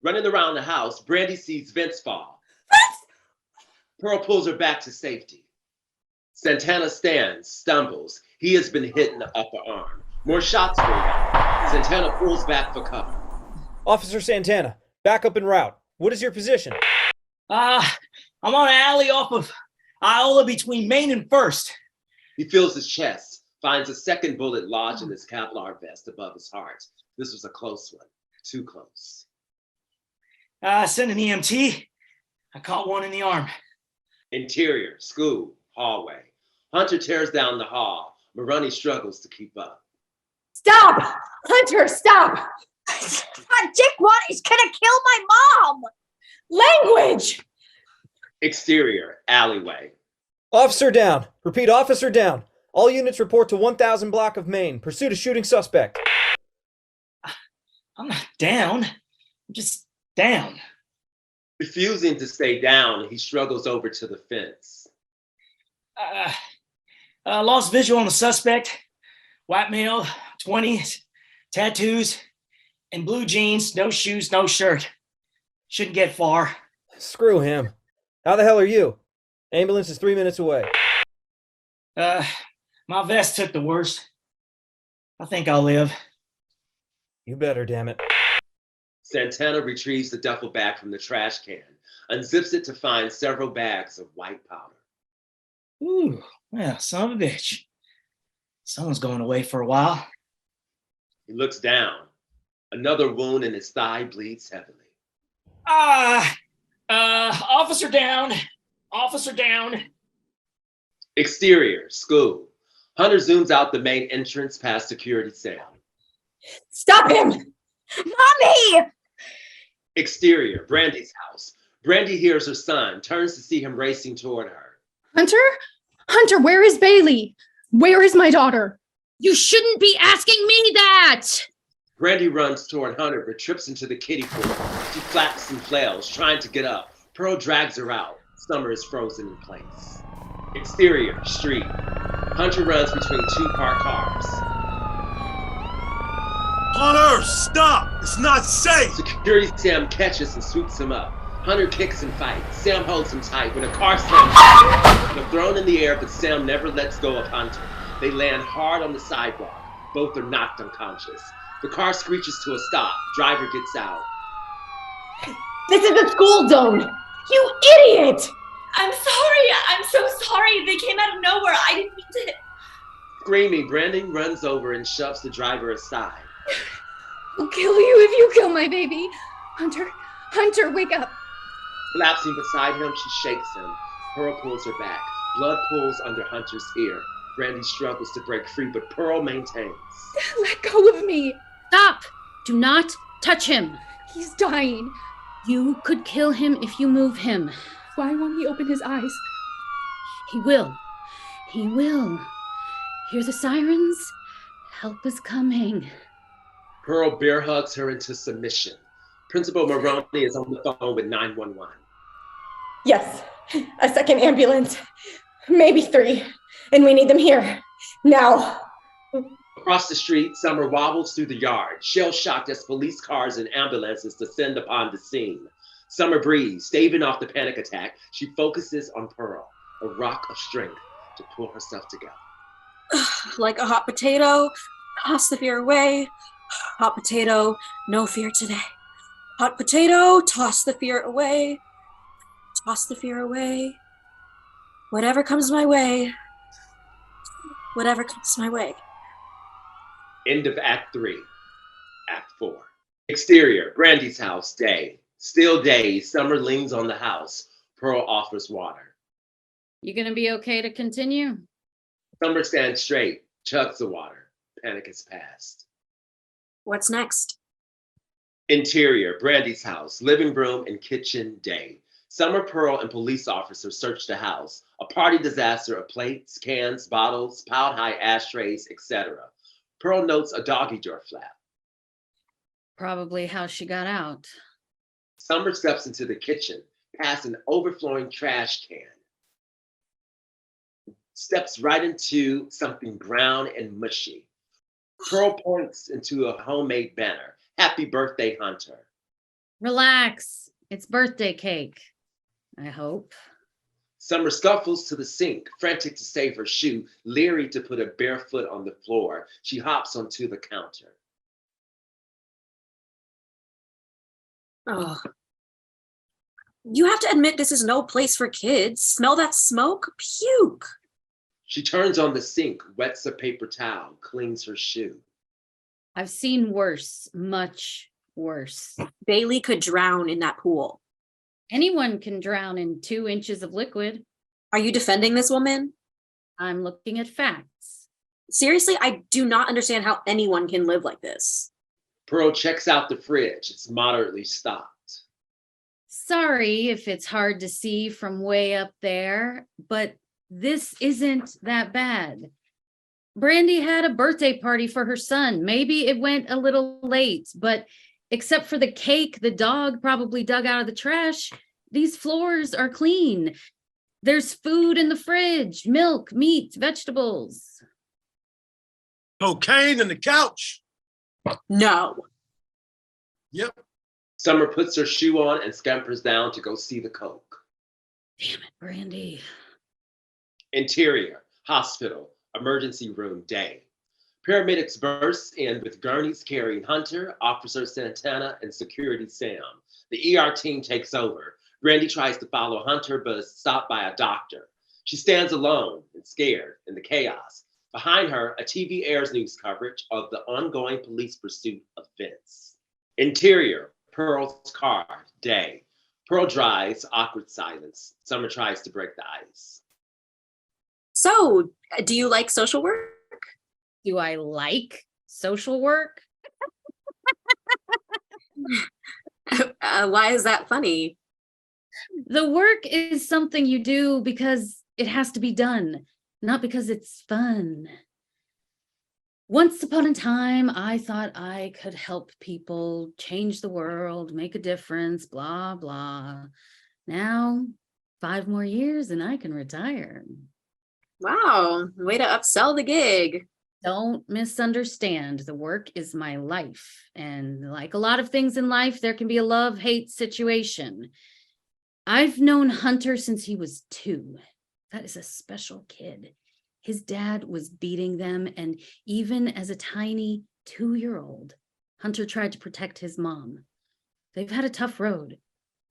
Speaker 15: Running around the house, Brandy sees Vince fall. Pearl pulls her back to safety. Santana stands, stumbles. He has been hit in the upper arm. More shots ring out. Santana pulls back for cover.
Speaker 12: Officer Santana, back up en route. What is your position?
Speaker 9: I'm on an alley off of Iola between Main and First.
Speaker 15: He feels his chest, finds a second bullet lodged in his Kevlar vest above his heart. This was a close one. Too close.
Speaker 9: Send an EMT. I caught one in the arm.
Speaker 15: Interior, school, hallway. Hunter tears down the hall. Maroney struggles to keep up.
Speaker 11: Stop! Hunter, stop!
Speaker 8: God, Dickwad is gonna kill my mom!
Speaker 11: Language!
Speaker 15: Exterior, alleyway.
Speaker 12: Officer down. Repeat, officer down. All units report to 1000 block of Main. Pursuit of shooting suspect.
Speaker 9: I'm not down. I'm just down.
Speaker 15: Refusing to stay down, he struggles over to the fence.
Speaker 9: Lost visual on the suspect. White male, 20s, tattoos, and blue jeans, no shoes, no shirt. Shouldn't get far.
Speaker 12: Screw him. How the hell are you? Ambulance is 3 minutes away.
Speaker 9: My vest took the worst. I think I'll live.
Speaker 12: You better, damn it.
Speaker 15: Santana retrieves the duffel bag from the trash can, unzips it to find several bags of white powder.
Speaker 9: Ooh, well, son of a bitch. Someone's going away for a while.
Speaker 15: He looks down. Another wound in his thigh bleeds heavily.
Speaker 9: Officer down. Officer down.
Speaker 15: Exterior, school. Hunter zooms out the main entrance past security Sam.
Speaker 11: Stop him!
Speaker 8: Mommy!
Speaker 15: Exterior, Brandy's house. Brandy hears her son, turns to see him racing toward her.
Speaker 16: Hunter? Hunter, where is Bailey? Where is my daughter?
Speaker 7: You shouldn't be asking me that.
Speaker 15: Brandy runs toward Hunter but trips into the kiddie pool. She flaps and flails, trying to get up. Pearl drags her out. Summer is frozen in place. Exterior, street. Hunter runs between two parked cars.
Speaker 17: Hunter, stop! It's not safe!
Speaker 15: Security Sam catches and swoops him up. Hunter kicks and fights. Sam holds him tight when a car slams. They're thrown in the air, but Sam never lets go of Hunter. They land hard on the sidewalk. Both are knocked unconscious. The car screeches to a stop. Driver gets out.
Speaker 11: This is a school zone! You idiot!
Speaker 13: I'm sorry. I'm so sorry. They came out of nowhere. I didn't mean to.
Speaker 15: Screaming, Brandon runs over and shoves the driver aside.
Speaker 16: I'll kill you if you kill my baby. Hunter, wake up.
Speaker 15: Collapsing beside him, she shakes him. Pearl pulls her back. Blood pools under Hunter's ear. Brandy struggles to break free, but Pearl maintains.
Speaker 16: Let go of me.
Speaker 7: Stop. Do not touch him.
Speaker 16: He's dying.
Speaker 7: You could kill him if you move him.
Speaker 16: Why won't he open his eyes?
Speaker 7: He will. He will. Hear the sirens? Help is coming.
Speaker 15: Pearl bear hugs her into submission. Principal Maroney is on the phone with 911.
Speaker 11: Yes, a second ambulance. Maybe 3. And we need them here. Now.
Speaker 15: Across the street, Summer wobbles through the yard, shell-shocked as police cars and ambulances descend upon the scene. Summer breathes, staving off the panic attack. She focuses on Pearl, a rock of strength to pull herself together.
Speaker 5: Like a hot potato, toss the fear away. Hot potato, no fear today. Hot potato, toss the fear away. Toss the fear away. Whatever comes my way. Whatever comes my way.
Speaker 15: End of Act 3. Act 4. Exterior, Brandy's house, day. Still days, Summer leans on the house. Pearl offers water.
Speaker 3: You gonna be okay to continue?
Speaker 15: Summer stands straight, chugs the water. Panic has passed.
Speaker 5: What's next?
Speaker 15: Interior, Brandy's house, living room and kitchen, day. Summer, Pearl, and police officers search the house. A party disaster of plates, cans, bottles, piled high ashtrays, etc. Pearl notes a doggy door flap.
Speaker 3: Probably how she got out.
Speaker 15: Summer steps into the kitchen, past an overflowing trash can. Steps right into something brown and mushy. Pearl points into a homemade banner. Happy birthday, Hunter.
Speaker 3: Relax. It's birthday cake. I hope.
Speaker 15: Summer scuffles to the sink, frantic to save her shoe, leery to put a bare foot on the floor. She hops onto the counter.
Speaker 5: Oh. You have to admit this is no place for kids. Smell that smoke? Puke.
Speaker 15: She turns on the sink, wets a paper towel, cleans her shoe.
Speaker 3: I've seen worse, much worse.
Speaker 5: Bailey could drown in that pool.
Speaker 3: Anyone can drown in 2 inches of liquid.
Speaker 5: Are you defending this woman?
Speaker 3: I'm looking at facts.
Speaker 5: Seriously, I do not understand how anyone can live like this.
Speaker 15: Pearl checks out the fridge. It's moderately stocked.
Speaker 3: Sorry if it's hard to see from way up there, but this isn't that bad. Brandy had a birthday party for her son. Maybe it went a little late, but except for the cake the dog probably dug out of the trash, these floors are clean.
Speaker 7: There's food in the fridge, milk, meat, vegetables.
Speaker 17: Cocaine in the couch.
Speaker 5: No.
Speaker 17: Yep.
Speaker 15: Summer puts her shoe on and scampers down to go see the coke.
Speaker 7: Damn it, Brandy.
Speaker 15: Interior, hospital, emergency room, day. Paramedics burst in with gurneys carrying Hunter, Officer Santana, and Security Sam. The ER team takes over. Brandy tries to follow Hunter, but is stopped by a doctor. She stands alone and scared in the chaos. Behind her, a TV airs news coverage of the ongoing police pursuit of Vince. Interior, Pearl's car, day. Pearl drives, awkward silence. Summer tries to break the ice.
Speaker 5: So, do you like social work?
Speaker 7: Do I like social work?
Speaker 5: Why is that funny?
Speaker 7: The work is something you do because it has to be done, not because it's fun. Once upon a time, I thought I could help people change the world, make a difference, blah, blah. Now, 5 more years and I can retire.
Speaker 5: Wow, way to upsell the gig.
Speaker 7: Don't misunderstand. The work is my life. And like a lot of things in life, there can be a love-hate situation. I've known Hunter since he was 2. That is a special kid. His dad was beating them, and even as a tiny 2-year-old, Hunter tried to protect his mom. They've had a tough road.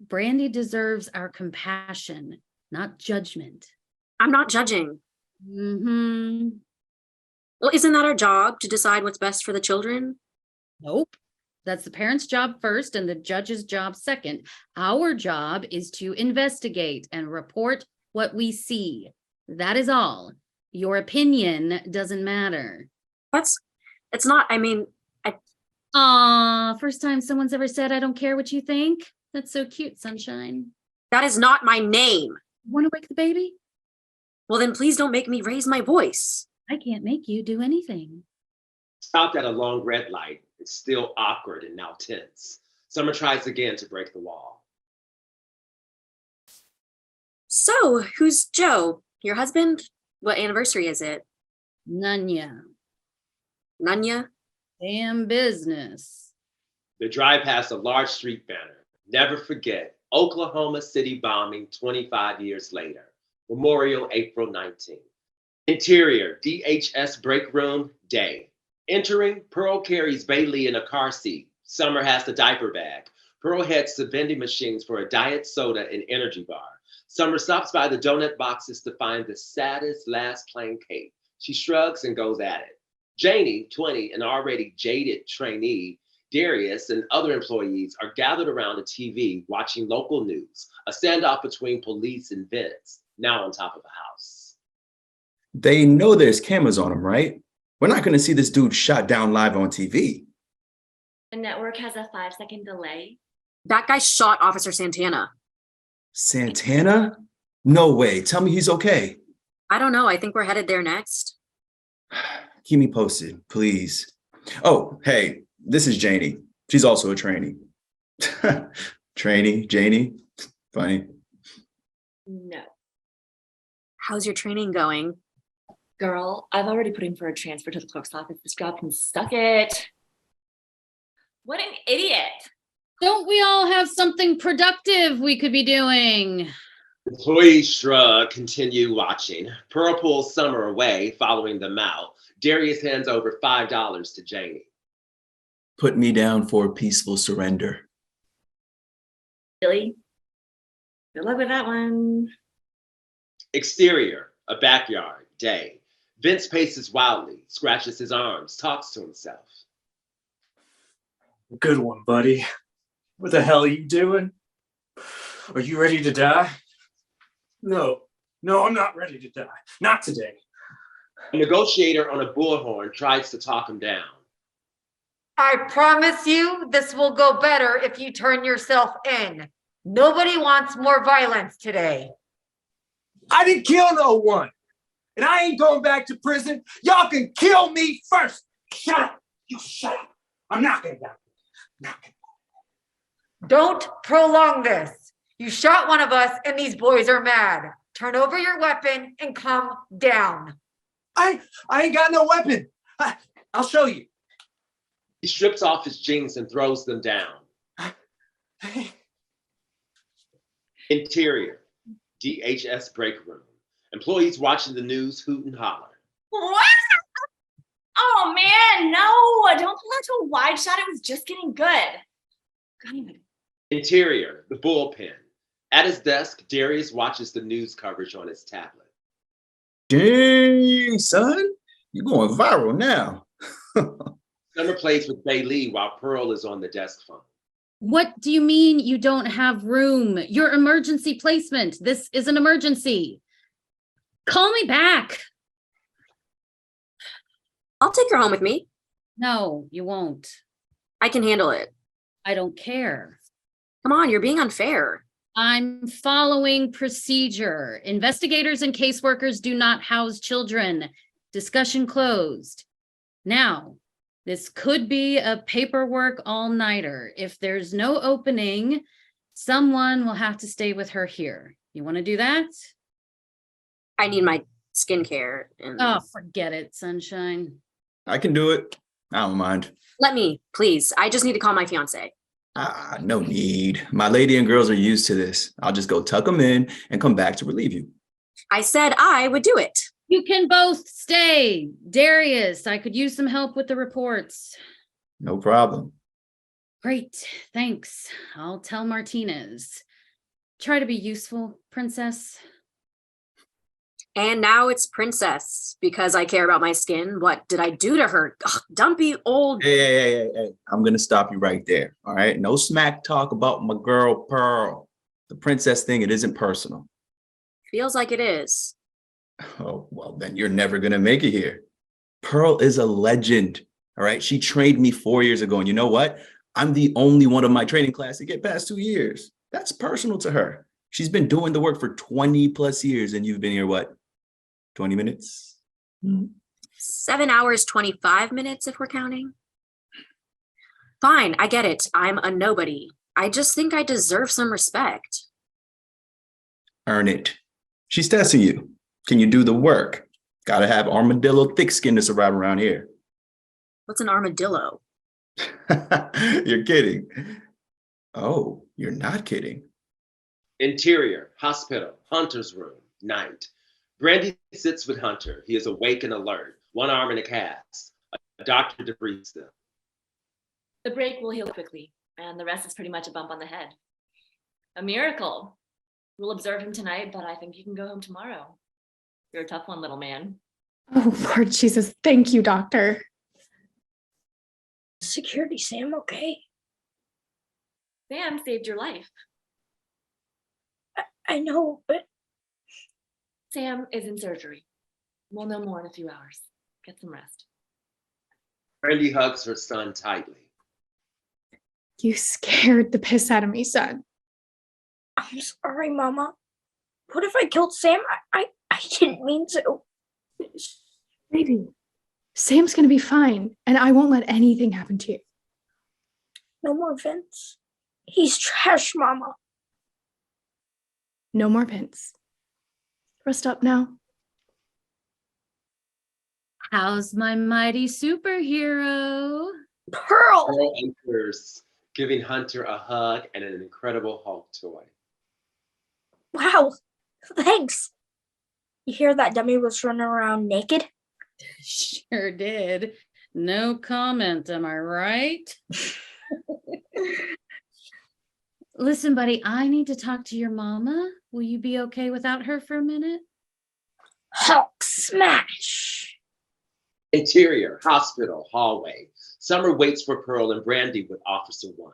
Speaker 7: Brandy deserves our compassion, not judgment.
Speaker 5: I'm not judging.
Speaker 7: Mm-hmm.
Speaker 5: Well, isn't that our job to decide what's best for the children?
Speaker 7: Nope. That's the parents' job first and the judge's job second. Our job is to investigate and report what we see. That is all. Your opinion doesn't matter.
Speaker 5: It's not, I mean,
Speaker 7: Aw, first time someone's ever said, I don't care what you think. That's so cute, sunshine.
Speaker 5: That is not my name.
Speaker 7: Want to wake the baby?
Speaker 5: Well, then please don't make me raise my voice.
Speaker 7: I can't make you do anything.
Speaker 15: Stopped at a long red light. It's still awkward and now tense. Summer tries again to break the wall.
Speaker 5: So, who's Joe? Your husband? What anniversary is it?
Speaker 7: Nanya.
Speaker 5: Nanya?
Speaker 7: Damn business.
Speaker 15: They drive past a large street banner. Never forget, Oklahoma City bombing 25 years later. Memorial, April 19th. Interior, DHS break room, day. Entering, Pearl carries Bailey in a car seat. Summer has the diaper bag. Pearl heads to vending machines for a diet soda and energy bar. Summer stops by the donut boxes to find the saddest last plain cake. She shrugs and goes at it. Janie, 20, an already jaded trainee, Darius, and other employees are gathered around a TV watching local news, a standoff between police and Vince, now on top of a house.
Speaker 6: They know there's cameras on him, right? We're not going to see this dude shot down live on TV.
Speaker 13: The network has a 5-second delay.
Speaker 5: That guy shot Officer Santana.
Speaker 6: Santana? No way. Tell me he's okay.
Speaker 5: I don't know. I think we're headed there next.
Speaker 6: Keep me posted, please. Oh, hey, this is Janie. She's also a trainee. Janie. Funny.
Speaker 13: No.
Speaker 5: How's your training going?
Speaker 13: Girl, I've already put in for a transfer to the clerk's office. This job can suck it. What an idiot.
Speaker 7: Don't we all have something productive we could be doing?
Speaker 15: Employees shrug, continue watching. Pearl pulls Summer away, following them out. Darius hands over $5 to Janie.
Speaker 6: Put me down for a peaceful surrender.
Speaker 13: Really? Good luck with that one.
Speaker 15: Exterior, a backyard, day. Vince paces wildly, scratches his arms, talks to himself.
Speaker 18: Good one, buddy. What the hell are you doing? Are you ready to die? No, I'm not ready to die. Not today.
Speaker 15: A negotiator on a bullhorn tries to talk him down.
Speaker 19: I promise you this will go better if you turn yourself in. Nobody wants more violence today.
Speaker 18: I didn't kill no one. And I ain't going back to prison. Y'all can kill me first. Shut up. You shut up. I'm not going back.
Speaker 19: Don't prolong this. You shot one of us and these boys are mad. turn over your weapon and come down.
Speaker 18: I ain't got no weapon. I'll show you.
Speaker 15: He strips off his jeans and throws them down. Interior, DHS break room. Employees watching the news hoot and holler.
Speaker 13: What? Oh man, no! Don't pull out to a wide shot. It was just getting good. God.
Speaker 15: Interior, the bullpen. At his desk, Darius watches the news coverage on his tablet.
Speaker 6: Dang, son, you're going viral now.
Speaker 15: Summer plays with Bailey while Pearl is on the desk phone.
Speaker 7: What do you mean you don't have room? Your emergency placement. This is an emergency. Call me back.
Speaker 20: I'll take her home with me.
Speaker 7: No, you won't.
Speaker 20: I can handle it.
Speaker 7: I don't care.
Speaker 20: Come on, you're being unfair.
Speaker 7: I'm following procedure. Investigators and caseworkers do not house children. Discussion closed. Now, this could be a paperwork all-nighter. If there's no opening, someone will have to stay with her here. You want to do that?
Speaker 20: I need my skincare.
Speaker 7: Oh, forget it, sunshine.
Speaker 6: I can do it. I don't mind.
Speaker 20: Let me, please. I just need to call my fiance.
Speaker 6: No need. My lady and girls are used to this. I'll just go tuck them in and come back to relieve you.
Speaker 20: I said I would do it.
Speaker 7: You can both stay. Darius, I could use some help with the reports.
Speaker 6: No problem.
Speaker 7: Great, thanks. I'll tell Martinez. Try to be useful, Princess.
Speaker 20: And now it's Princess because I care about my skin. What did I do to her? Ugh, dumpy old.
Speaker 6: Hey. I'm going to stop you right there. All right. No smack talk about my girl, Pearl. The princess thing, it isn't personal.
Speaker 20: Feels like it is.
Speaker 6: Oh, well, then you're never going to make it here. Pearl is a legend. All right. She trained me 4 years ago. And you know what? I'm the only one of my training class to get past 2 years. That's personal to her. She's been doing the work for 20 plus years. And you've been here, what? 20 minutes?
Speaker 20: 7 hours, 25 minutes if we're counting. Fine, I get it. I'm a nobody. I just think I deserve some respect.
Speaker 6: Earn it. She's testing you. Can you do the work? Gotta have armadillo thick skin to survive around here.
Speaker 20: What's an armadillo?
Speaker 6: You're kidding. Oh, you're not kidding.
Speaker 15: Interior, hospital, Hunter's room, night. Brandy sits with Hunter. He is awake and alert, one arm in a cast. A doctor debriefs them.
Speaker 13: The break will heal quickly, and the rest is pretty much a bump on the head. A miracle. We'll observe him tonight, but I think you can go home tomorrow. You're a tough one, little man.
Speaker 16: Oh, Lord Jesus. Thank you, doctor.
Speaker 8: Security, Sam, okay?
Speaker 13: Sam saved your life.
Speaker 8: I know, but
Speaker 13: Sam is in surgery. We'll know more in a few hours. Get some rest.
Speaker 15: Brandy hugs her son tightly.
Speaker 16: You scared the piss out of me, son.
Speaker 8: I'm sorry, Mama. What if I killed Sam? I didn't mean to.
Speaker 16: Baby, Sam's gonna be fine, and I won't let anything happen to you.
Speaker 8: No more Vince. He's trash, Mama.
Speaker 16: No more Vince. Rest up now.
Speaker 7: How's my mighty superhero?
Speaker 8: Pearl!
Speaker 15: Pearl enters, giving Hunter a hug and an incredible Hulk toy.
Speaker 8: Wow, thanks. You hear that dummy was running around naked?
Speaker 7: Sure did. No comment, am I right? Listen, buddy, I need to talk to your mama. Will you be okay without her for a minute?
Speaker 8: Hulk smash!
Speaker 15: Interior, hospital, hallway. Summer waits for Pearl and Brandy with Officer One.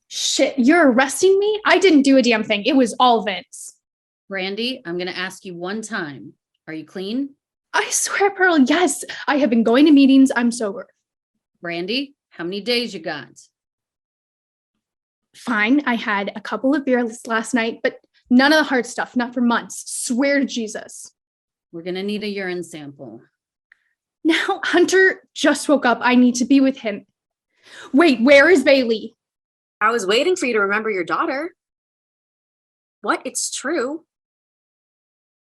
Speaker 16: Shit, you're arresting me? I didn't do a damn thing. It was all Vince.
Speaker 7: Brandy, I'm going to ask you one time. Are you clean?
Speaker 16: I swear, Pearl, yes. I have been going to meetings. I'm sober.
Speaker 7: Brandy, how many days you got?
Speaker 16: Fine. I had a couple of beers last night, but none of the hard stuff. Not for months. Swear to Jesus.
Speaker 7: We're going to need a urine sample.
Speaker 16: Now, Hunter just woke up. I need to be with him. Wait, where is Bailey?
Speaker 20: I was waiting for you to remember your daughter. What? It's true.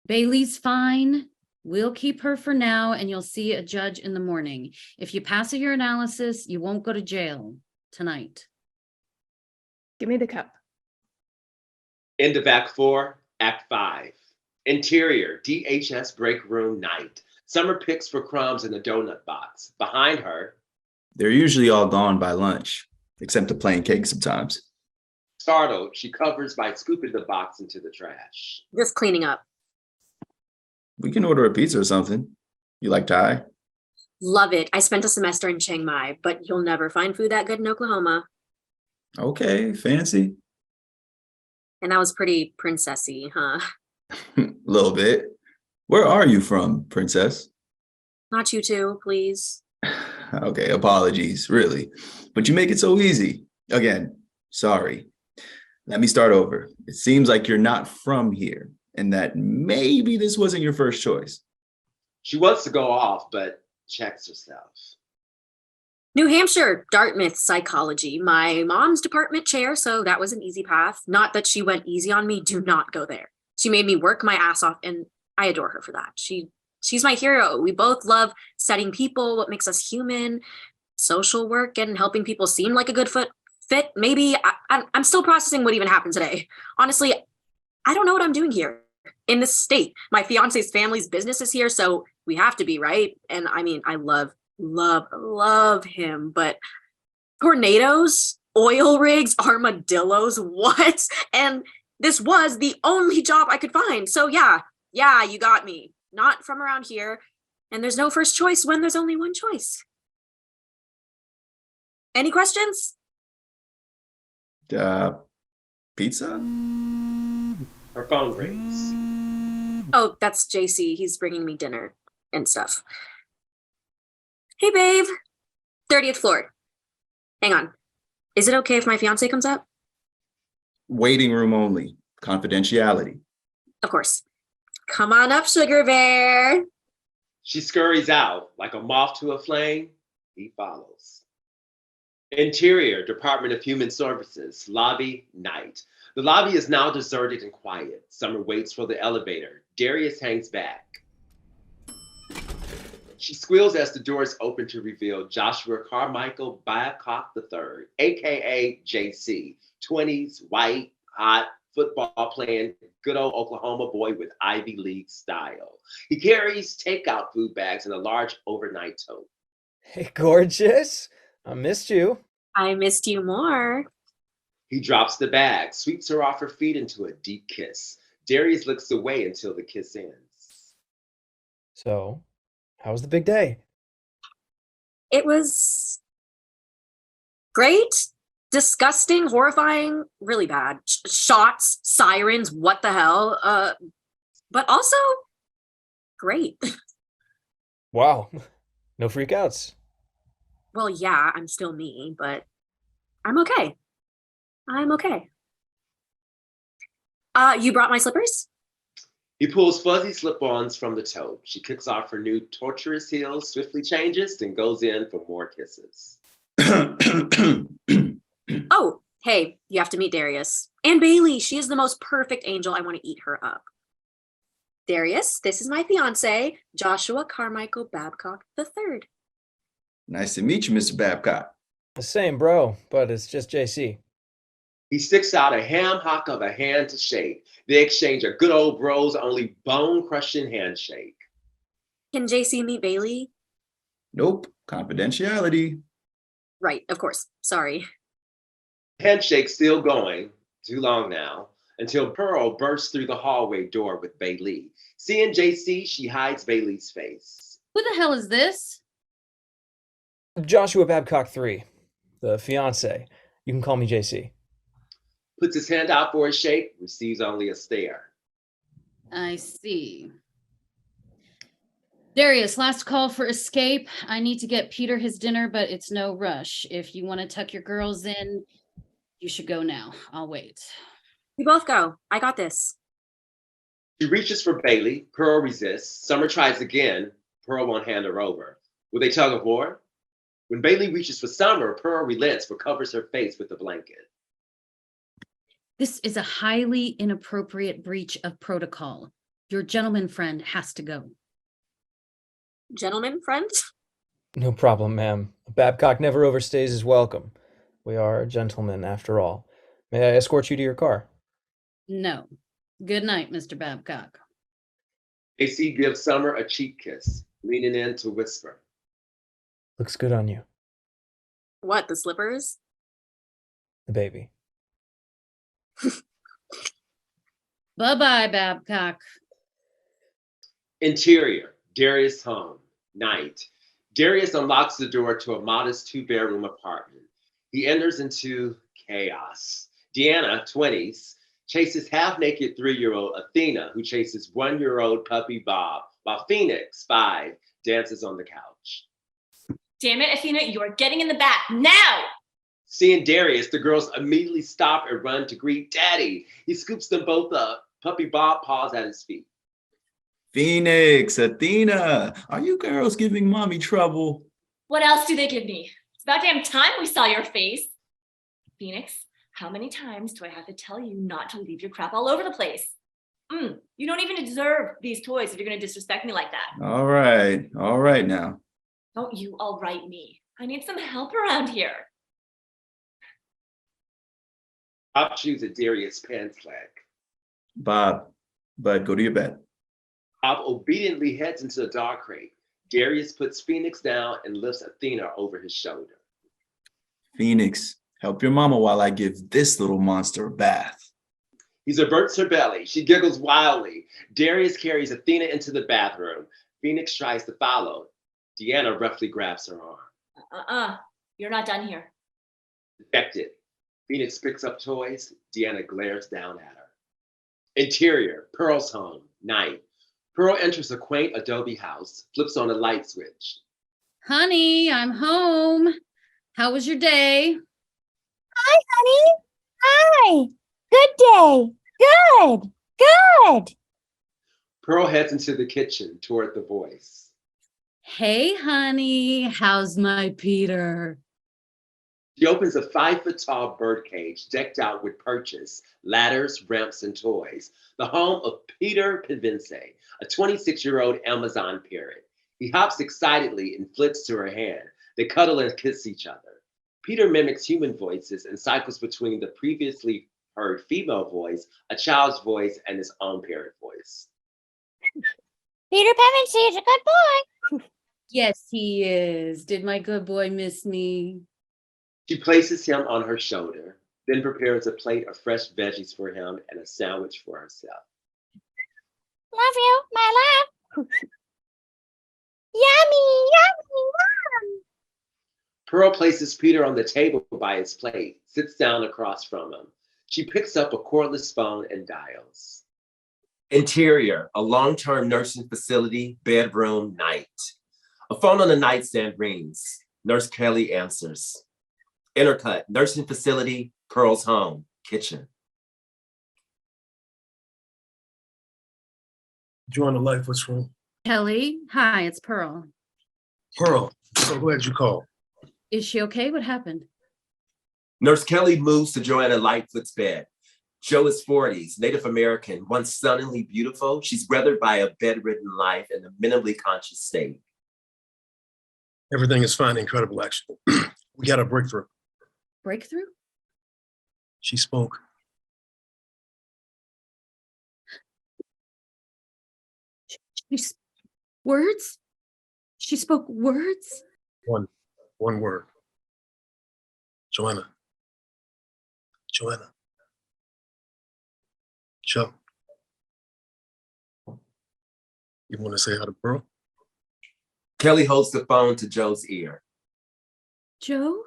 Speaker 7: Bailey's fine. We'll keep her for now, and you'll see a judge in the morning. If you pass your analysis, you won't go to jail tonight.
Speaker 16: Give me the cup.
Speaker 15: End of Act 4, Act 5. Interior, DHS break room night. Summer picks for crumbs in the donut box. Behind her,
Speaker 6: They're usually all gone by lunch, except the plain cake sometimes.
Speaker 15: startled, she covers by scooping the box into the trash.
Speaker 20: Just cleaning up.
Speaker 6: We can order a pizza or something. You like Thai?
Speaker 20: Love it. I spent a semester in Chiang Mai, but you'll never find food that good in Oklahoma.
Speaker 6: Okay, fancy.
Speaker 20: And that was pretty princessy, huh?
Speaker 6: A little bit. Where are you from, princess?
Speaker 20: Not you too, please.
Speaker 6: Okay, apologies, really. But you make it so easy. Again, sorry. Let me start over. It seems like you're not from here and that maybe this wasn't your first choice.
Speaker 15: She wants to go off, but checks herself.
Speaker 20: New Hampshire, Dartmouth psychology. My mom's department chair, so that was an easy path. Not that she went easy on me. Do not go there. She made me work my ass off, and I adore her for that. She's my hero. We both love studying people, what makes us human, social work, and helping people seem like a good fit. Maybe I'm still processing what even happened today. Honestly, I don't know what I'm doing here in this state. My fiance's family's business is here, so we have to be, right? And I mean, I love him, but tornadoes, oil rigs, armadillos, what? And this was the only job I could find. So yeah, you got me. Not from around here. And there's no first choice when there's only one choice. Any questions?
Speaker 6: Pizza?
Speaker 15: Her phone rings.
Speaker 20: Oh, that's JC. He's bringing me dinner and stuff. Hey, babe. 30th floor. Hang on. Is it okay if my fiance comes up?
Speaker 6: Waiting room only. Confidentiality.
Speaker 20: Of course. Come on up, sugar bear.
Speaker 15: She scurries out like a moth to a flame. He follows. Interior, Department of Human Services, lobby, night. The lobby is now deserted and quiet. Summer waits for the elevator. Darius hangs back. She squeals as the doors open to reveal Joshua Carmichael Babcock III, aka JC, 20s, white, hot, football playing, good old Oklahoma boy with Ivy League style. He carries takeout food bags in a large overnight tote.
Speaker 12: Hey, gorgeous. I missed you.
Speaker 20: I missed you more.
Speaker 15: He drops the bag, sweeps her off her feet into a deep kiss. Darius looks away until the kiss ends.
Speaker 12: So, how was the big day?
Speaker 20: It was great, disgusting, horrifying, really bad. Shots, sirens, what the hell? But also great.
Speaker 12: Wow. No freakouts.
Speaker 20: Well, yeah, I'm still me, but I'm okay. I'm okay. You brought my slippers?
Speaker 15: He pulls fuzzy slip-ons from the tote. She kicks off her new torturous heels, swiftly changes, then goes in for more kisses.
Speaker 20: Oh, hey, you have to meet Darius. And Bailey, she is the most perfect angel. I want to eat her up. Darius, this is my fiance, Joshua Carmichael Babcock III.
Speaker 6: Nice to meet you, Mr. Babcock.
Speaker 12: The same, bro, but it's just JC.
Speaker 15: He sticks out a ham hock of a hand to shake. They exchange a good old bros only bone-crushing handshake.
Speaker 20: Can JC meet Bailey?
Speaker 6: Nope, confidentiality.
Speaker 20: Right, of course. Sorry.
Speaker 15: Handshake still going, too long now, until Pearl bursts through the hallway door with Bailey. Seeing JC, she hides Bailey's face.
Speaker 7: Who the hell is this?
Speaker 12: Joshua Babcock III, the fiance. You can call me JC.
Speaker 15: Puts his hand out for a shake, receives only a stare.
Speaker 7: I see. Darius, last call for escape. I need to get Peter his dinner, but it's no rush. If you want to tuck your girls in, you should go now. I'll wait.
Speaker 20: We both go. I got this.
Speaker 15: She reaches for Bailey. Pearl resists. Summer tries again. Pearl won't hand her over. Will they tug of war? When Bailey reaches for Summer, Pearl relents but covers her face with a blanket.
Speaker 7: This is a highly inappropriate breach of protocol. Your gentleman friend has to go.
Speaker 20: Gentleman friend?
Speaker 12: No problem, ma'am. Babcock never overstays his welcome. We are gentlemen, after all. May I escort you to your car?
Speaker 7: No. Good night, Mr. Babcock.
Speaker 15: AC gives Summer a cheek kiss, leaning in to whisper.
Speaker 12: Looks good on you,
Speaker 20: What, the slippers?
Speaker 12: the baby.
Speaker 7: Bye-bye, Babcock.
Speaker 15: Interior, Darius' home, night. Darius unlocks the door to a modest 2-bedroom apartment. He enters into chaos. Deanna, 20s, chases half-naked 3-year-old Athena, who chases 1-year-old puppy Bob, while Phoenix, 5, dances on the couch.
Speaker 13: Damn it, Athena, you are getting in the bath now!
Speaker 15: Seeing Darius, the girls immediately stop and run to greet Daddy. He scoops them both up. Puppy Bob paws at his feet.
Speaker 6: Phoenix, Athena, are you girls giving mommy trouble?
Speaker 13: What else do they give me? It's about damn time we saw your face. Phoenix, how many times do I have to tell you not to leave your crap all over the place? You don't even deserve these toys if you're gonna disrespect me like that.
Speaker 6: All right now.
Speaker 13: Don't you all right me. I need some help around here.
Speaker 15: Bob chews at Darius' pants leg.
Speaker 6: Bob, bud, go to your bed.
Speaker 15: Bob obediently heads into the dog crate. Darius puts Phoenix down and lifts Athena over his shoulder.
Speaker 6: Phoenix, help your mama while I give this little monster a bath.
Speaker 15: He averts her belly. She giggles wildly. Darius carries Athena into the bathroom. Phoenix tries to follow. Deanna roughly grabs her arm.
Speaker 13: You're not done here.
Speaker 15: Defected. Phoenix picks up toys. Deanna glares down at her. Interior, Pearl's home, night. Pearl enters a quaint adobe house, flips on a light switch.
Speaker 7: Honey, I'm home. How was your day?
Speaker 10: Hi, honey. Hi. Good day. Good.
Speaker 15: Pearl heads into the kitchen toward the voice.
Speaker 7: Hey, honey. How's my Peter?
Speaker 15: She opens a 5-foot-tall birdcage decked out with perches, ladders, ramps, and toys. The home of Peter Pinvence, a 26-year-old Amazon parrot. He hops excitedly and flits to her hand. They cuddle and kiss each other. Peter mimics human voices and cycles between the previously heard female voice, a child's voice, and his own parrot voice.
Speaker 10: Peter Pevensey is a good boy.
Speaker 7: Yes, he is. Did my good boy miss me?
Speaker 15: She places him on her shoulder, then prepares a plate of fresh veggies for him and a sandwich for herself.
Speaker 10: Love you, my love. Yummy.
Speaker 15: Pearl places Peter on the table by his plate, sits down across from him. She picks up a cordless phone and dials.
Speaker 21: Interior, a long-term nursing facility, bedroom, night. A phone on the nightstand rings. Nurse Kelly answers. Intercut, nursing facility, Pearl's home, kitchen.
Speaker 14: Join the life, what's wrong?
Speaker 7: Kelly, hi, it's Pearl.
Speaker 14: Pearl, so glad you called.
Speaker 7: Is she okay? What happened?
Speaker 21: Nurse Kelly moves to Joanna Lightfoot's bed. Jo is 40s, Native American, once stunningly beautiful. She's weathered by a bedridden life in a minimally conscious state.
Speaker 14: Everything is fine, incredible, actually. We got a breakthrough.
Speaker 7: Breakthrough?
Speaker 14: She spoke.
Speaker 7: Words? She spoke words?
Speaker 14: One word. Joanna. Joe. You want to say hi to Pearl?
Speaker 21: Kelly holds the phone to Joe's ear.
Speaker 7: Jo?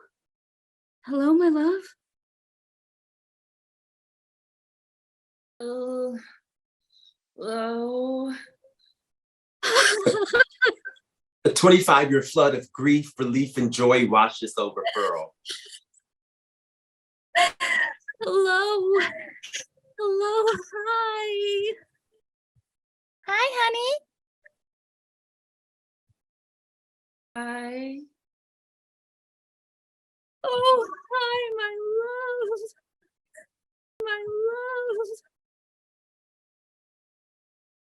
Speaker 7: Hello, my love?
Speaker 13: Hello.
Speaker 21: A 25-year flood of grief, relief, and joy washes over Pearl.
Speaker 7: Hello. Hello. Hi.
Speaker 10: Hi, honey.
Speaker 13: Hi.
Speaker 7: Oh, hi, my love. My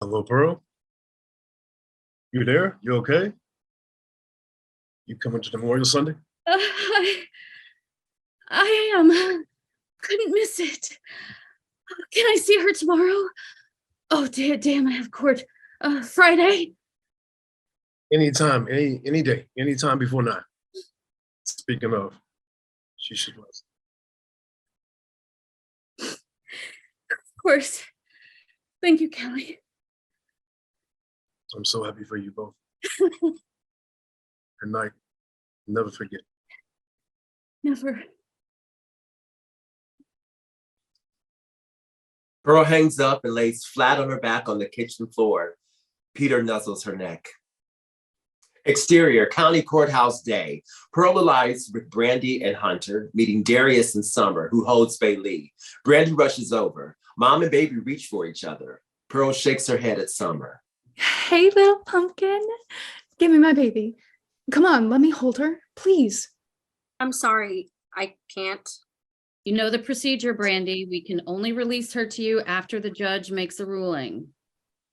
Speaker 7: love.
Speaker 14: Hello, Pearl. You there? You okay? You coming to Memorial Sunday?
Speaker 7: I am. Couldn't miss it. Can I see her tomorrow? Oh, damn, I have court Friday.
Speaker 14: Anytime, any day, anytime before 9. Speaking of, she should rest.
Speaker 7: Of course. Thank you, Kelly.
Speaker 14: I'm so happy for you both. Good night. Never forget.
Speaker 7: Never.
Speaker 21: Pearl hangs up and lays flat on her back on the kitchen floor. Peter nuzzles her neck. Exterior, County Courthouse Day. Pearl alights with Brandy and Hunter, meeting Darius and Summer, who holds Bailey. Brandy rushes over. Mom and baby reach for each other. Pearl shakes her head at Summer.
Speaker 16: Hey, little pumpkin. Give me my baby. Come on, let me hold her, please.
Speaker 20: I'm sorry, I can't.
Speaker 3: You know the procedure, Brandy. We can only release her to you after the judge makes a ruling.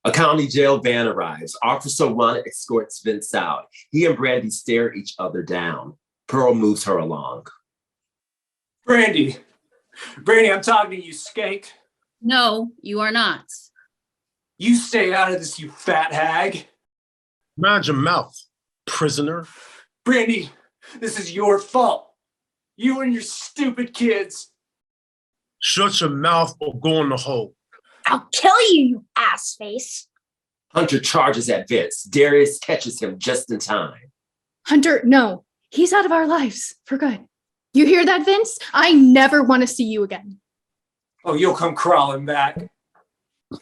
Speaker 21: A county jail van arrives. Officer 1 escorts Vince out. He and Brandy stare each other down. Pearl moves her along.
Speaker 18: Brandy, I'm talking to you, skank.
Speaker 3: No, you are not.
Speaker 18: You stay out of this, you fat hag.
Speaker 14: Mind your mouth, prisoner.
Speaker 18: Brandy, this is your fault. You and your stupid kids.
Speaker 14: Shut your mouth or go in the hole.
Speaker 8: I'll kill you, you ass face.
Speaker 21: Hunter charges at Vince. Darius catches him just in time.
Speaker 16: Hunter, no. He's out of our lives for good. You hear that, Vince? I never want to see you again.
Speaker 18: Oh, you'll come crawling back.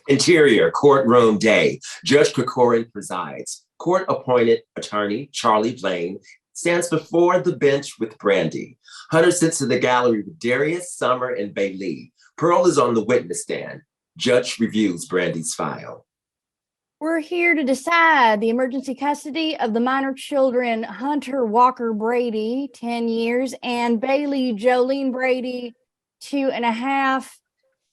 Speaker 21: Interior, courtroom day. Judge Krikorin presides. Court-appointed attorney Charlie Blaine stands before the bench with Brandy. Hunter sits in the gallery with Darius, Summer, and Bailey. Pearl is on the witness stand. Judge reviews Brandy's file.
Speaker 10: We're here to decide the emergency custody of the minor children Hunter Walker Brady, 10 years, and Bailey Jolene Brady, 2.5.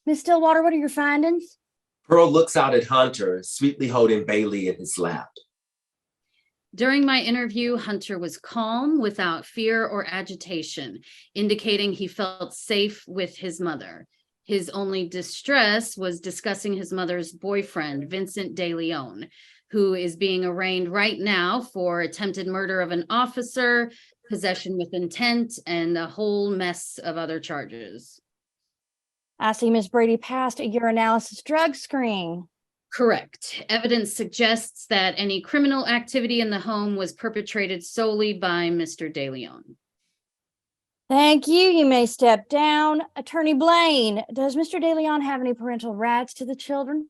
Speaker 10: Miss Stillwater, what are your findings?
Speaker 21: Pearl looks out at Hunter, sweetly holding Bailey in his lap.
Speaker 3: During my interview, Hunter was calm, without fear or agitation, indicating he felt safe with his mother. His only distress was discussing his mother's boyfriend, Vincent De Leon, who is being arraigned right now for attempted murder of an officer, possession with intent, and a whole mess of other charges.
Speaker 10: I see Miss Brady passed a urinalysis drug screen.
Speaker 3: Correct. Evidence suggests that any criminal activity in the home was perpetrated solely by Mr. De Leon.
Speaker 10: Thank you. You may step down. Attorney Blaine, does Mr. De Leon have any parental rights to the children?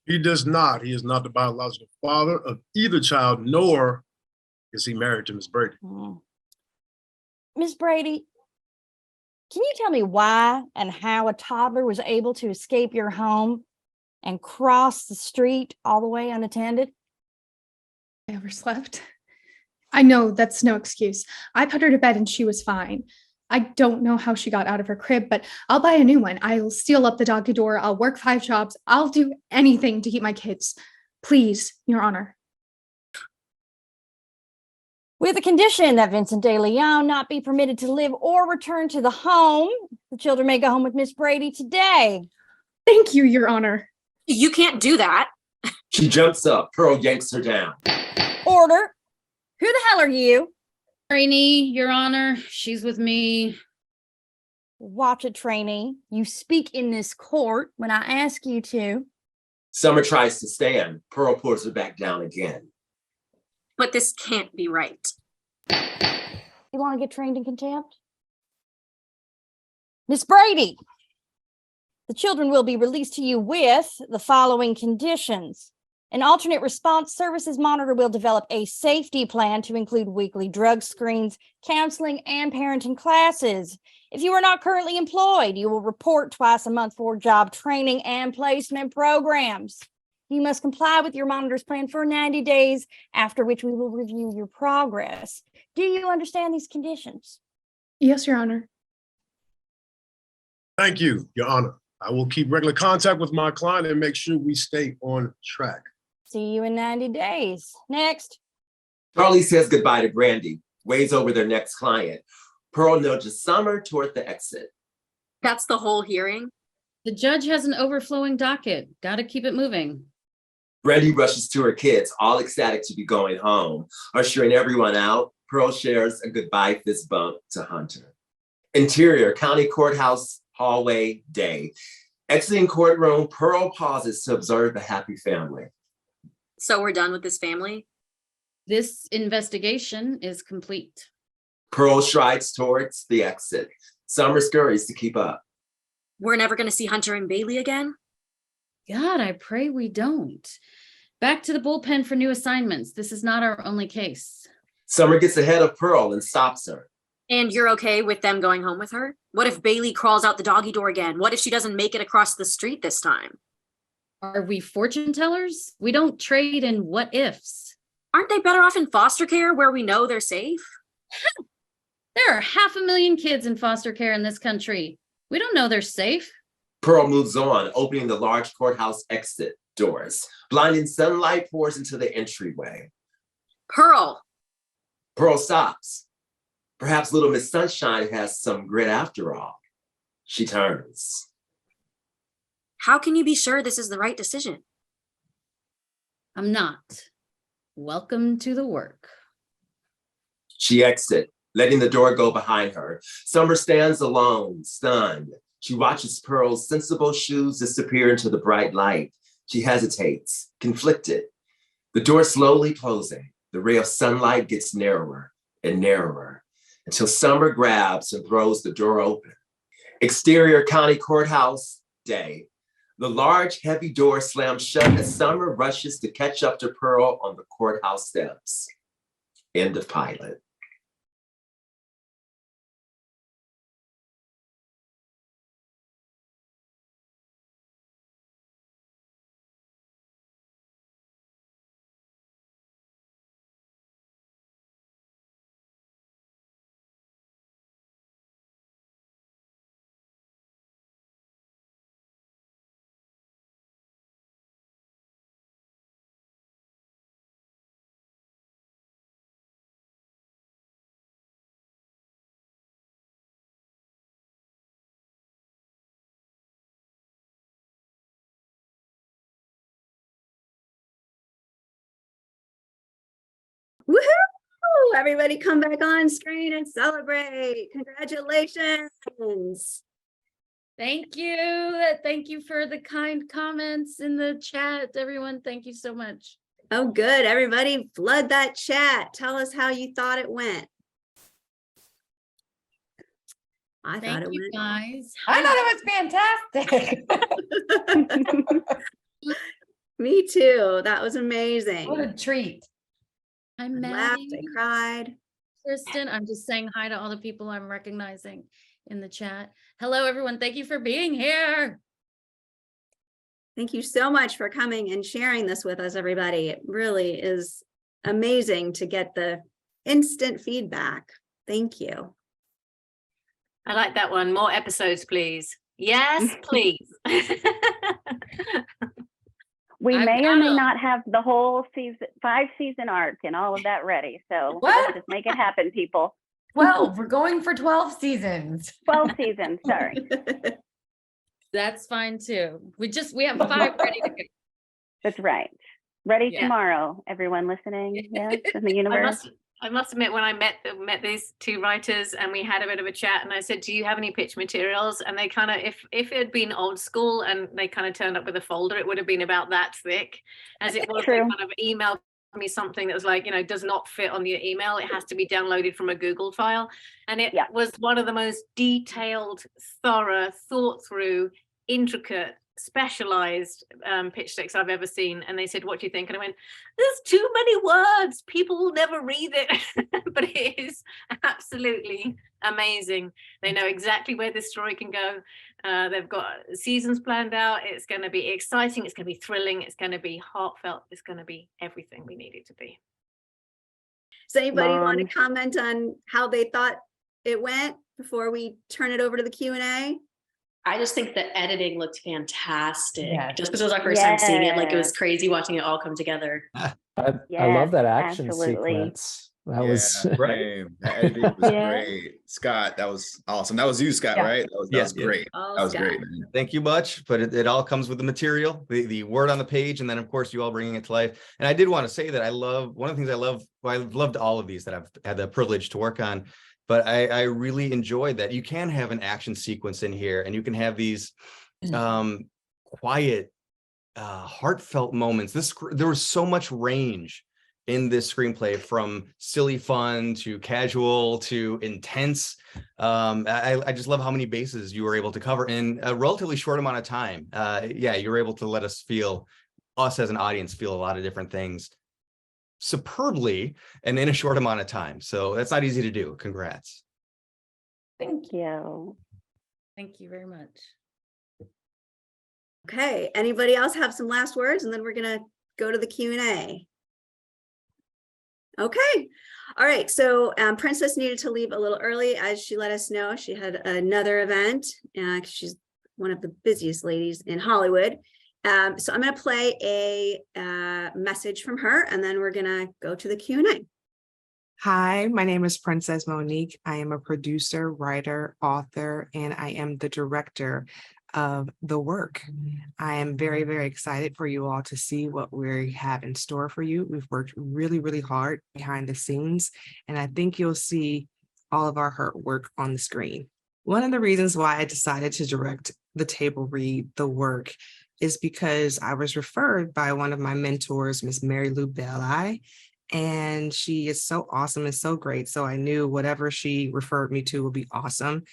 Speaker 14: He does not. He is not the biological father of either child, nor is he married to Miss Brady.
Speaker 10: Miss Brady, can you tell me why and how a toddler was able to escape your home and cross the street all the way unattended?
Speaker 16: I overslept. I know that's no excuse. I put her to bed and she was fine. I don't know how she got out of her crib, but I'll buy a new one. I'll steal up the doggy door. I'll work 5 jobs. I'll do anything to keep my kids. Please, Your Honor.
Speaker 10: With the condition that Vincent De Leon not be permitted to live or return to the home, the children may go home with Miss Brady today.
Speaker 16: Thank you, Your Honor.
Speaker 20: You can't do that.
Speaker 21: She jumps up. Pearl yanks her down.
Speaker 10: Order. Who the hell are you?
Speaker 3: Trainee, Your Honor, she's with me.
Speaker 10: Watch it, trainee. You speak in this court when I ask you to.
Speaker 21: Summer tries to stand. Pearl pulls her back down again.
Speaker 20: But this can't be right.
Speaker 10: You want to get trained in contempt? Miss Brady, the children will be released to you with the following conditions. An alternate response services monitor will develop a safety plan to include weekly drug screens, counseling, and parenting classes. If you are not currently employed, you will report twice a month for job training and placement programs. You must comply with your monitor's plan for 90 days, after which we will review your progress. Do you understand these conditions?
Speaker 16: Yes, Your Honor.
Speaker 14: Thank you, Your Honor. I will keep regular contact with my client and make sure we stay on track.
Speaker 10: See you in 90 days. Next.
Speaker 21: Charlie says goodbye to Brandy, waves over their next client. Pearl nudges Summer toward the exit.
Speaker 20: That's the whole hearing?
Speaker 3: The judge has an overflowing docket. Got to keep it moving.
Speaker 21: Brandy rushes to her kids, all ecstatic to be going home. Ushering everyone out, Pearl shares a goodbye fist bump to Hunter. Interior, county courthouse hallway day. Exiting courtroom, Pearl pauses to observe the happy family.
Speaker 20: So we're done with this family?
Speaker 3: This investigation is complete.
Speaker 21: Pearl strides towards the exit. Summer scurries to keep up.
Speaker 20: We're never going to see Hunter and Bailey again?
Speaker 3: God, I pray we don't. Back to the bullpen for new assignments. This is not our only case.
Speaker 21: Summer gets ahead of Pearl and stops her.
Speaker 20: And you're okay with them going home with her? What if Bailey crawls out the doggy door again? What if she doesn't make it across the street this time?
Speaker 3: Are we fortune tellers? We don't trade in what ifs.
Speaker 20: Aren't they better off in foster care where we know they're safe?
Speaker 3: There are 500,000 kids in foster care in this country. We don't know they're safe.
Speaker 21: Pearl moves on, opening the large courthouse exit doors. Blinding sunlight pours into the entryway.
Speaker 20: Pearl!
Speaker 21: Pearl stops. Perhaps Little Miss Sunshine has some grit after all. She turns.
Speaker 20: How can you be sure this is the right decision?
Speaker 3: I'm not. Welcome to the work.
Speaker 21: She exits, letting the door go behind her. Summer stands alone, stunned. She watches Pearl's sensible shoes disappear into the bright light. She hesitates, conflicted. The door slowly closing. The ray of sunlight gets narrower and narrower until Summer grabs and throws the door open. Exterior county courthouse day. The large, heavy door slams shut as Summer rushes to catch up to Pearl on the courthouse steps. End of pilot.
Speaker 1: Woohoo! Everybody come back on screen and celebrate. Congratulations.
Speaker 3: Thank you. Thank you for the kind comments in the chat, everyone. Thank you so much.
Speaker 1: Oh, good. Everybody flood that chat. Tell us how you thought it went. I thought it went.
Speaker 3: Guys.
Speaker 19: I thought it was fantastic.
Speaker 1: Me too. That was amazing.
Speaker 19: What a treat.
Speaker 3: I'm
Speaker 1: I laughed,
Speaker 3: Maddie.
Speaker 1: I cried.
Speaker 3: Kristen, I'm just saying hi to all the people I'm recognizing in the chat. Hello, everyone. Thank you for being here.
Speaker 1: Thank you so much for coming and sharing this with us, everybody. It really is amazing to get the instant feedback. Thank you.
Speaker 4: I like that one. More episodes, please. Yes, please.
Speaker 22: We
Speaker 3: I've
Speaker 22: may or
Speaker 3: got
Speaker 22: may
Speaker 3: 'em.
Speaker 22: not have the whole season, 5-season arc and all of that ready. So let's just make it happen, people.
Speaker 19: 12. We're going for 12 seasons.
Speaker 22: 12 seasons, sorry.
Speaker 3: That's fine too. We have 5 ready to go.
Speaker 22: That's right. Ready
Speaker 4: Yeah.
Speaker 22: tomorrow, everyone listening, yes, in the universe.
Speaker 4: I must admit, when I met these two writers and we had a bit of a chat, and I said, "Do you have any pitch materials?" And they kind of, if it had been old school and they kind of turned up with a folder, it would have been about that thick. As it was, they
Speaker 22: True.
Speaker 4: kind of emailed me something that was like, does not fit on your email. It has to be downloaded from a Google file, and it was one of the most detailed, thorough, thought through, intricate, specialized pitch decks I've ever seen. And they said, "What do you think?" And I went, "There's too many words. People will never read it." But it is absolutely amazing. They know exactly where this story can go. They've got seasons planned out. It's going to be exciting. It's going to be thrilling. It's going to be heartfelt. It's going to be everything we need it to be.
Speaker 1: Does anybody want to comment on how they thought it went before we turn it over to the Q&A?
Speaker 2: I just think the editing looked fantastic.
Speaker 3: Yes.
Speaker 2: Just because it was our first time seeing it, like it was
Speaker 22: Yes.
Speaker 2: crazy watching it all come together.
Speaker 12: I
Speaker 22: Yes,
Speaker 12: love that action
Speaker 22: absolutely.
Speaker 12: sequence. That was
Speaker 6: Yeah, same. That editing was
Speaker 22: Yeah.
Speaker 6: great. Scott, that was awesome. That was you, Scott,
Speaker 3: Yeah.
Speaker 6: right? That was great.
Speaker 1: All
Speaker 6: That was
Speaker 1: Scott.
Speaker 6: great, man.
Speaker 9: Thank you much, but it all comes with the material, the word on the page, and then of course you all bringing it to life. And I did want to say that I love, one of the things I love, well, I've loved all of these that I've had the privilege to work on, but I really enjoyed that you can have an action sequence in here, and you can have these quiet, heartfelt moments. There was so much range in this screenplay, from silly fun to casual to intense. I just love how many bases you were able to cover in a relatively short amount of time. Yeah, you were able to let us as an audience feel a lot of different things superbly and in a short amount of time. So that's not easy to do. Congrats.
Speaker 22: Thank you.
Speaker 3: Thank you very much.
Speaker 1: Okay, anybody else have some last words? And then we're gonna go to the Q&A. Okay, all right, so Princess needed to leave a little early, as she let us know. She had another event. She's one of the busiest ladies in Hollywood. So I'm gonna play a message from her, and then we're gonna go to the Q&A.
Speaker 23: Hi, my name is Princess Monique. I am a producer, writer, author, and I am the director of the work. I am very, very excited for you all to see what we have in store for you. We've worked really, really hard behind the scenes, and I think you'll see all of our hard work on the screen. One of the reasons why I decided to direct the table read, the work, is because I was referred by one of my mentors, Miss Mary Lou Belli, and she is so awesome and so great. So I knew whatever she referred me to would be awesome.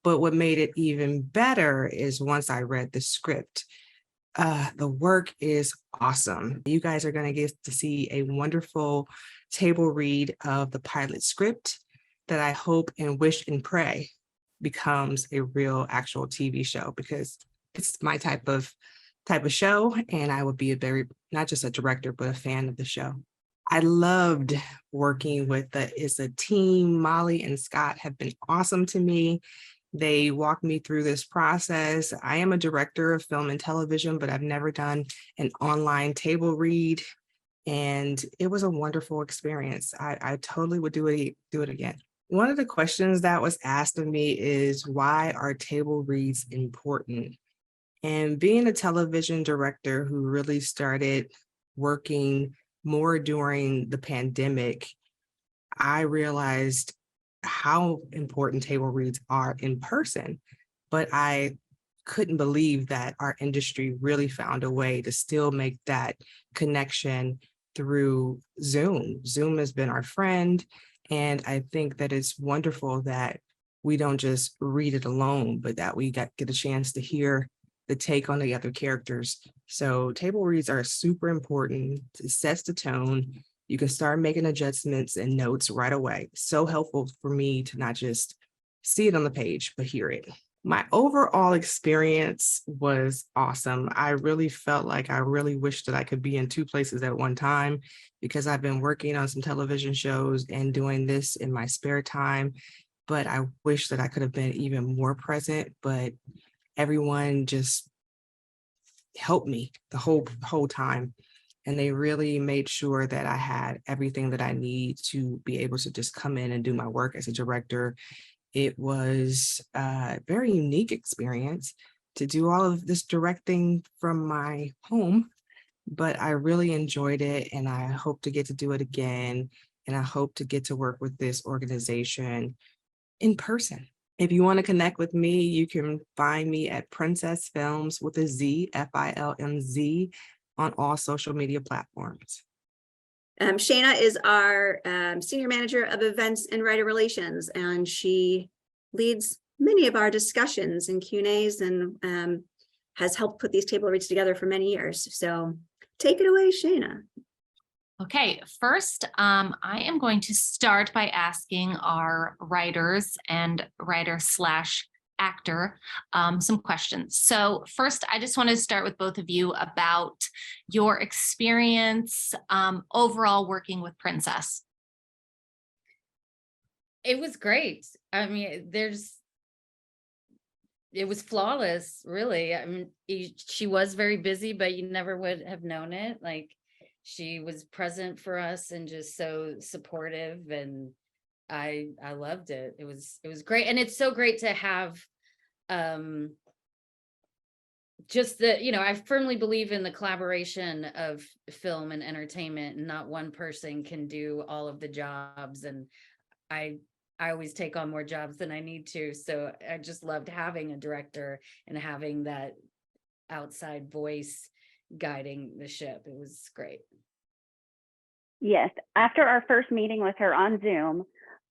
Speaker 23: But what made it even better is once I read the script, the work is awesome. You guys are going to get to see a wonderful table read of the pilot script that I hope and wish and pray becomes a real actual TV show, because it's my type of show, and I would be not just a director, but a fan of the show. I loved working with it's a team. Molly and Scott have been awesome to me. They walked me through this process. I am a director of film and television, but I've never done an online table read, and it was a wonderful experience. I totally would do it again. One of the questions that was asked of me is, why are table reads important? And being a television director who really started working more during the pandemic, I realized how important table reads are in person, but I couldn't believe that our industry really found a way to still make that connection through Zoom. Zoom has been our friend, and I think that it's wonderful that we don't just read it alone, but that we get a chance to hear the take on the other characters. So table reads are super important. It sets the tone. You can start making adjustments and notes right away. So helpful for me to not just see it on the page, but hear it. My overall experience was awesome. I really felt like I really wished that I could be in two places at one time, because I've been working on some television shows and doing this in my spare time, but I wish that I could have been even more present, but everyone just helped me the whole time. And they really made sure that I had everything that I need to be able to just come in and do my work as a director. It was a very unique experience to do all of this directing from my home, but I really enjoyed it, and I hope to get to do it again. And I hope to get to work with this organization in person. If you want to connect with me, you can find me at Princess Filmz with a Z, Filmz, on all social media platforms.
Speaker 1: Shayna is our Senior Manager of Events and Writer Relations, and she leads many of our discussions and Q&As, and has helped put these table reads together for many years. So take it away, Shayna.
Speaker 24: Okay, first, I am going to start by asking our writers and writer/actor some questions. So first, I just want to start with both of you about your experience overall working with Princess.
Speaker 3: It was great. I mean, it was flawless, really. I mean, she was very busy, but you never would have known it. Like, she was present for us and just so supportive, and I loved it. It was great. And it's so great to have just the, I firmly believe in the collaboration of film and entertainment, and not one person can do all of the jobs. And I always take on more jobs than I need to. So I just loved having a director and having that outside voice guiding the ship. It was great.
Speaker 22: Yes. After our first meeting with her on Zoom,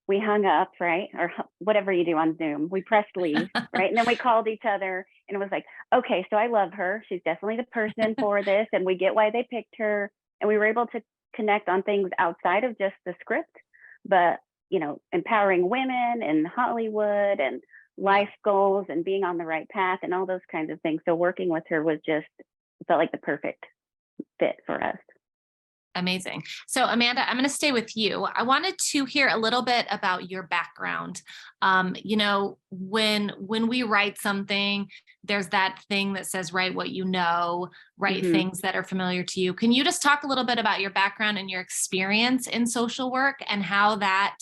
Speaker 22: we hung up, right? Or whatever you do on Zoom. We pressed leave, right? And then we called each other and it was like, okay, so I love her. She's definitely the person for this. And we get why they picked her. And we were able to connect on things outside of just the script, but, empowering women in Hollywood and life goals and being on the right path and all those kinds of things. So working with her was felt like the perfect fit for us.
Speaker 24: Amazing. So Amanda, I'm going to stay with you. I wanted to hear a little bit about your background. When we write something, there's that thing that says, write what you know, write things that are familiar to you. Can you just talk a little bit about your background and your experience in social work and how that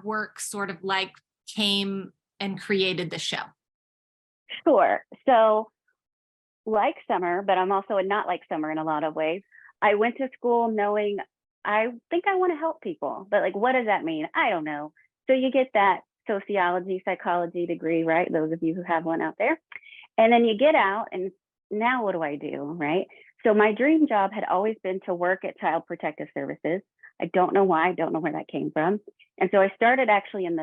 Speaker 24: work sort of like came and created the show?
Speaker 22: Sure. So like Summer, but I'm also not like Summer in a lot of ways. I went to school knowing I think I want to help people, but like, what does that mean? I don't know. So you get that sociology, psychology degree, right? Those of you who have one out there. And then you get out and now what do I do, right? So my dream job had always been to work at Child Protective Services. I don't know why, I don't know where that came from. And so I started actually in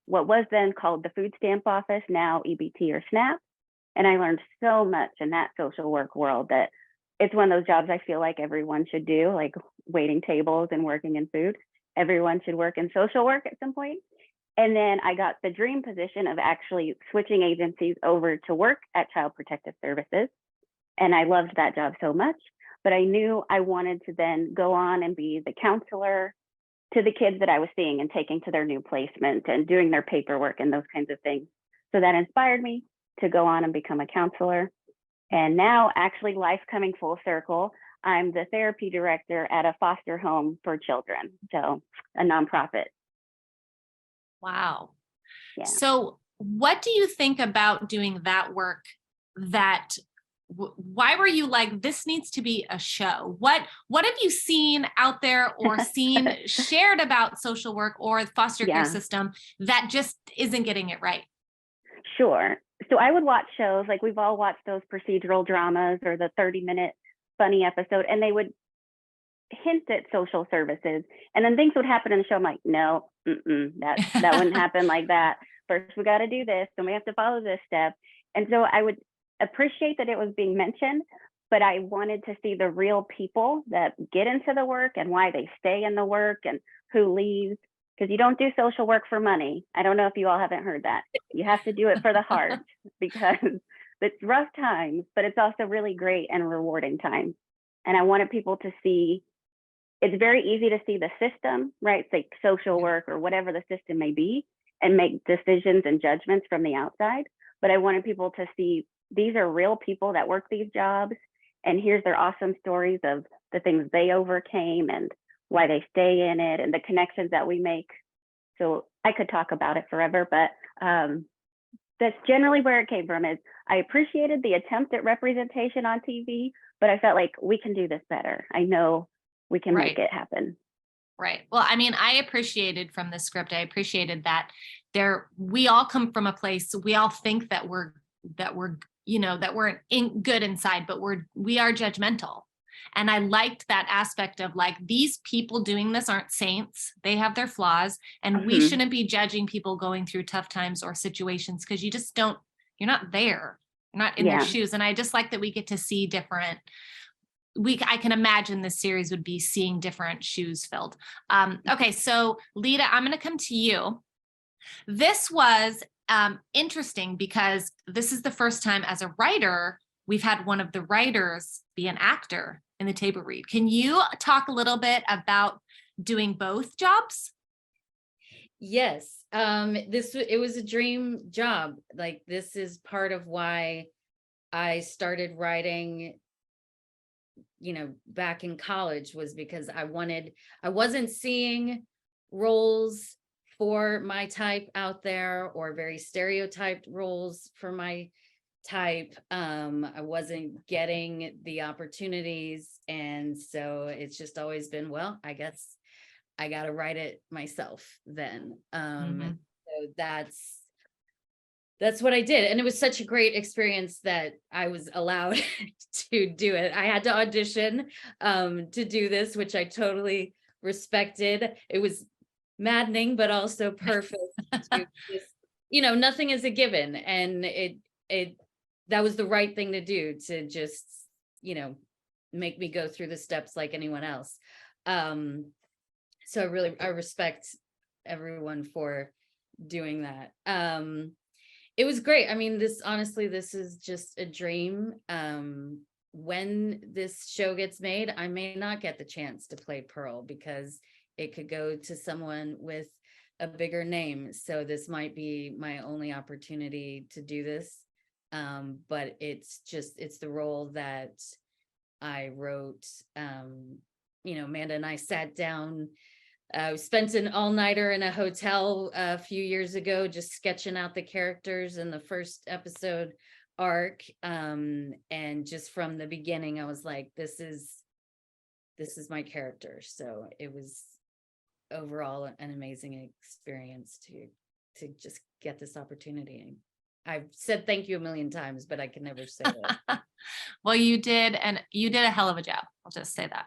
Speaker 22: what was then called the food stamp office, now EBT or SNAP. And I learned so much in that social work world that it's one of those jobs I feel like everyone should do, like waiting tables and working in food. Everyone should work in social work at some point. And then I got the dream position of actually switching agencies over to work at Child Protective Services. And I loved that job so much, but I knew I wanted to then go on and be the counselor to the kids that I was seeing and taking to their new placement and doing their paperwork and those kinds of things. So that inspired me to go on and become a counselor. And now actually life coming full circle, I'm the therapy director at a foster home for children, so a nonprofit.
Speaker 24: Wow.
Speaker 22: Yeah.
Speaker 24: So what do you think about doing that work why were you like, this needs to be a show? What have you seen out there or seen shared about social work or the foster care system that just isn't getting it right?
Speaker 22: Sure. So I would watch shows, like we've all watched those procedural dramas or the 30-minute funny episode, and they would hint at social services. And then things would happen in the show. I'm like, no, that wouldn't happen like that. First, we got to do this. Then we have to follow this step. And so I would appreciate that it was being mentioned, but I wanted to see the real people that get into the work and why they stay in the work and who leaves. Because you don't do social work for money. I don't know if you all haven't heard that. You have to do it for the heart because it's rough times, but it's also really great and rewarding times. And I wanted people to see, it's very easy to see the system, right? It's like social work or whatever the system may be and make decisions and judgments from the outside. But I wanted people to see these are real people that work these jobs. And here's their awesome stories of the things they overcame and why they stay in it and the connections that we make. So I could talk about it forever, but that's generally where it came from. Is I appreciated the attempt at representation on TV, but I felt like we can do this better. I know we can make it happen.
Speaker 24: Right. Well, I mean, I appreciated from the script, I appreciated that we all come from a place, we all think that we're good inside, but we are judgmental. And I liked that aspect of like, these people doing this aren't saints. They have their flaws, and we shouldn't be judging people going through tough times or situations because you're not there. You're not in their shoes. And I just like that we get to see different, I can imagine this series would be seeing different shoes filled. Okay. So Lita, I'm going to come to you. This was interesting because this is the first time as a writer, we've had one of the writers be an actor in the table read. Can you talk a little bit about doing both jobs?
Speaker 3: Yes. It was a dream job. Like, this is part of why I started writing, back in college, was because I wasn't seeing roles for my type out there, or very stereotyped roles for my type. I wasn't getting the opportunities. And so it's just always been, well, I guess I got to write it myself then. So that's what I did. And it was such a great experience that I was allowed to do it. I had to audition to do this, which I totally respected. It was maddening, but also perfect. To just, nothing is a given. And that was the right thing to do, to just, make me go through the steps like anyone else. So I respect everyone for doing that. It was great. I mean, this is just a dream. When this show gets made, I may not get the chance to play Pearl, because it could go to someone with a bigger name. So this might be my only opportunity to do this. But it's the role that I wrote. Amanda and I sat down, spent an all-nighter in a hotel a few years ago, just sketching out the characters in the first episode arc. And just from the beginning, I was like, this is my character. So it was overall an amazing experience to just get this opportunity. I've said thank you a million times, but I can never say it.
Speaker 24: Well, you did, and you did a hell of a job. I'll just say that.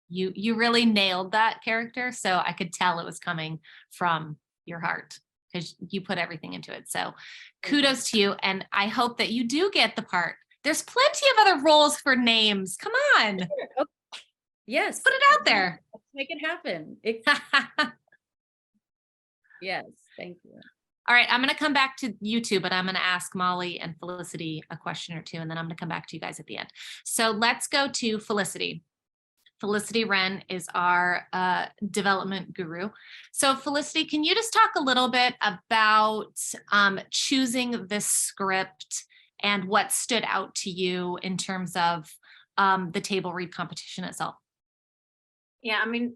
Speaker 24: You really nailed that character. So I could tell it was coming from your heart, because you put everything into it. So kudos to you. And I hope that you do get the part. There's plenty of other roles for names. Come on.
Speaker 3: Sure. Yes.
Speaker 24: Put it out there.
Speaker 3: Let's make it happen. Yes. Thank you.
Speaker 24: All right, I'm going to come back to you two, but I'm going to ask Molly and Felicity a question or two, and then I'm going to come back to you guys at the end. So let's go to Felicity. Felicity Wren is our development guru. So Felicity, can you just talk a little bit about choosing this script and what stood out to you in terms of the table read competition itself?
Speaker 4: Yeah, I mean,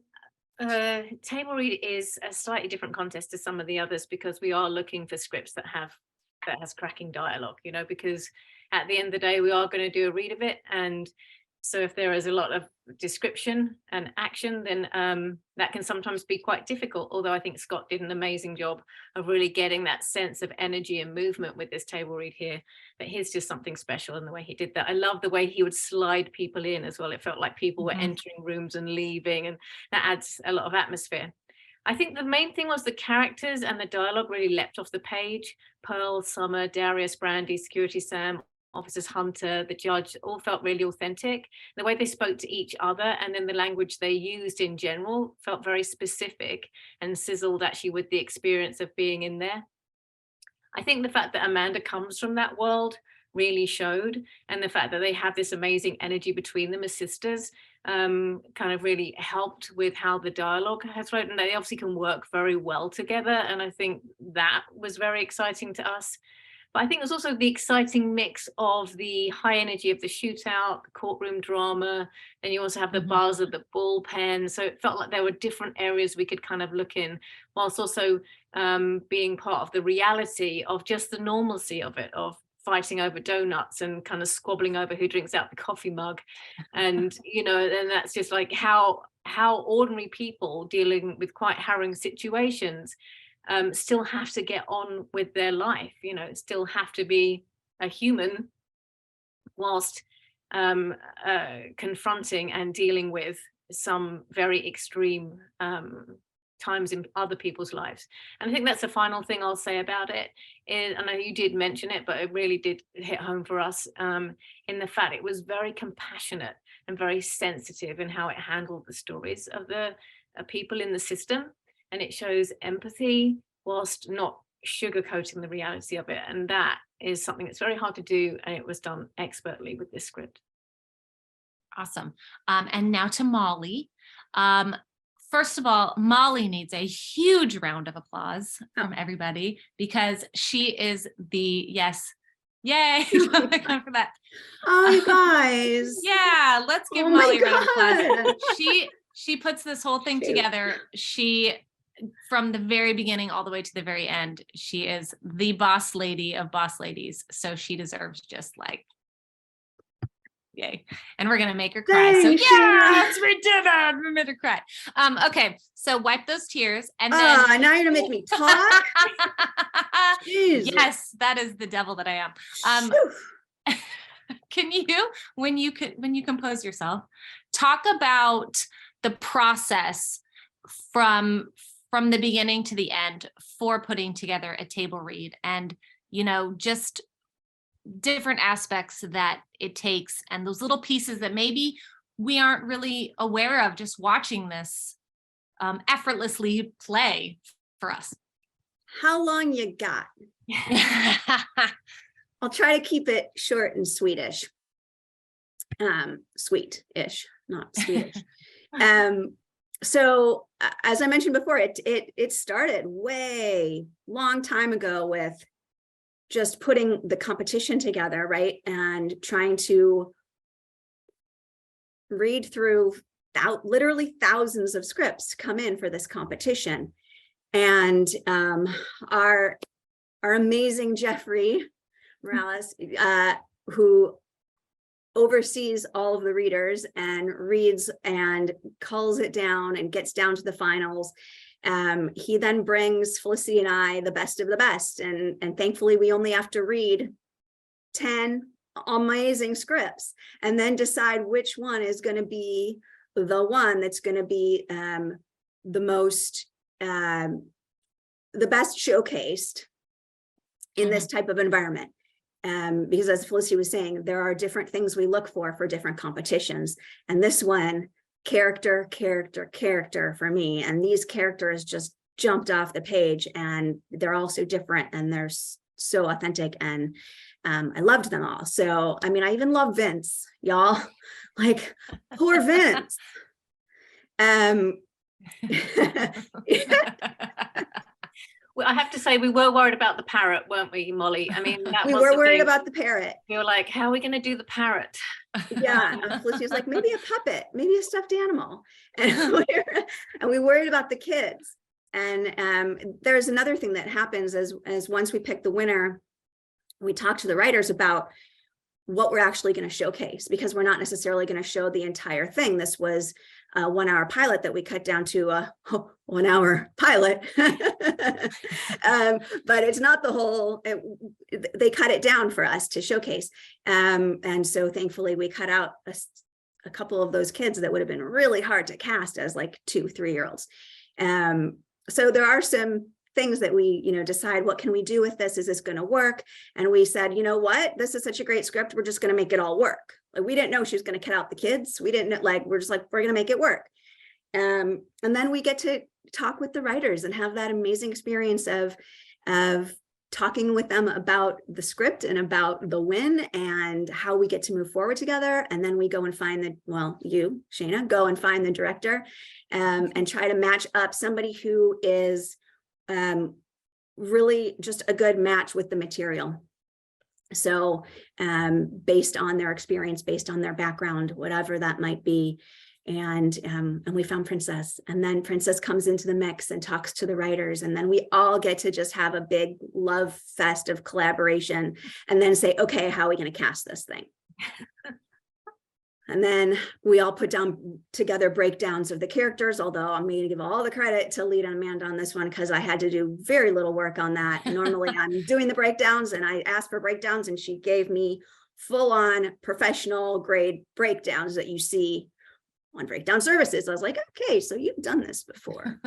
Speaker 4: table read is a slightly different contest to some of the others, because we are looking for scripts that has cracking dialogue, because at the end of the day, we are going to do a read of it. And so if there is a lot of description and action, then that can sometimes be quite difficult. Although I think Scott did an amazing job of really getting that sense of energy and movement with this table read here. But here's just something special in the way he did that. I love the way he would slide people in as well. It felt like people were entering rooms and leaving, and that adds a lot of atmosphere. I think the main thing was the characters and the dialogue really leapt off the page. Pearl, Summer, Darius, Brandy, Security Sam, Officers Hunter, the judge, all felt really authentic. The way they spoke to each other, and then the language they used in general, felt very specific and sizzled actually with the experience of being in there. I think the fact that Amanda comes from that world really showed, and the fact that they have this amazing energy between them as sisters kind of really helped with how the dialogue has flowed, and they obviously can work very well together, and I think that was very exciting to us. But I think there's also the exciting mix of the high energy of the shootout, the courtroom drama, and you also have the buzz of the bullpen. So it felt like there were different areas we could kind of look in, whilst also being part of the reality of just the normalcy of it, of fighting over donuts and kind of squabbling over who drinks out the coffee mug. And, and that's just like how ordinary people dealing with quite harrowing situations still have to get on with their life, still have to be a human whilst confronting and dealing with some very extreme times in other people's lives. And I think that's the final thing I'll say about it. I know you did mention it, but it really did hit home for us in the fact it was very compassionate and very sensitive in how it handled the stories of the people in the system. And it shows empathy whilst not sugarcoating the reality of it. And that is something that's very hard to do. And it was done expertly with this script.
Speaker 24: Awesome. And now to Molly. First of all, Molly needs a huge round of applause from everybody because she is the yay for that.
Speaker 1: Oh, you guys.
Speaker 24: Yeah, let's give
Speaker 1: Oh my
Speaker 24: Molly a round of applause.
Speaker 1: God.
Speaker 24: She puts this whole thing together. She, from the very beginning all the way to the very end, she is the boss lady of boss ladies. So she deserves just like, yay. And we're gonna make her cry.
Speaker 1: Thanks,
Speaker 24: So yes,
Speaker 1: Sheena.
Speaker 24: we did it. We made her cry. Okay, so wipe those tears and then
Speaker 1: Now you're gonna make me talk. Jesus.
Speaker 24: yes, that is the devil that I am. Can you, when you compose yourself, talk about the process from the beginning to the end for putting together a table read, and just different aspects that it takes, and those little pieces that maybe we aren't really aware of just watching this effortlessly play for us.
Speaker 1: How long you got? I'll try to keep it short and sweetish. Sweet-ish, not Swedish. So as I mentioned before, it started way long time ago with just putting the competition together, right? And trying to read through literally thousands of scripts come in for this competition. And our amazing Jeffrey Morales, who oversees all of the readers and reads and culls it down and gets down to the finals. He then brings Felicity and I the best of the best. And thankfully we only have to read 10 amazing scripts and then decide which one is going to be the one that's going to be the most, the best showcased in this type of environment. Because as Felicity was saying, there are different things we look for different competitions. And this one, character for me. And these characters just jumped off the page, and they're all so different and they're so authentic. And I loved them all. So, I mean, I even love Vince, y'all. Like, poor Vince.
Speaker 4: Well, I have to say, we were worried about the parrot, weren't we, Molly? I mean, that
Speaker 1: we
Speaker 4: was
Speaker 1: were
Speaker 4: the
Speaker 1: worried
Speaker 4: thing.
Speaker 1: about the parrot.
Speaker 4: We were like, how are we going to do the parrot?
Speaker 1: Yeah, and Felicity was like, maybe a puppet, maybe a stuffed animal. And we worried about the kids. And there's another thing that happens as once we pick the winner, we talk to the writers about what we're actually going to showcase, because we're not necessarily going to show the entire thing. This was a 1-hour pilot that we cut down to a 1-hour pilot. But it's not the whole, they cut it down for us to showcase. And so thankfully we cut out a couple of those kids that would have been really hard to cast as like 2-3-year-olds. So there are some things that we, decide, what can we do with this? Is this going to work? And we said, you know what, this is such a great script. We're just going to make it all work. Like, we didn't know she was going to cut out the kids. We didn't we're just like, we're going to make it work. And then we get to talk with the writers and have that amazing experience of talking with them about the script and about the win and how we get to move forward together. And then we go and find you, Shayna, go and find the director and try to match up somebody who is really just a good match with the material. So based on their experience, based on their background, whatever that might be. And we found Princess, and then Princess comes into the mix and talks to the writers. And then we all get to just have a big love fest of collaboration and then say, okay, how are we going to cast this thing? And then we all put down together breakdowns of the characters, although I'm going to give all the credit to Lita and Amanda on this one, because I had to do very little work on that. Normally I'm doing the breakdowns, and I asked for breakdowns and she gave me full-on professional grade breakdowns that you see on Breakdown Services. I was like, okay, so you've done this before.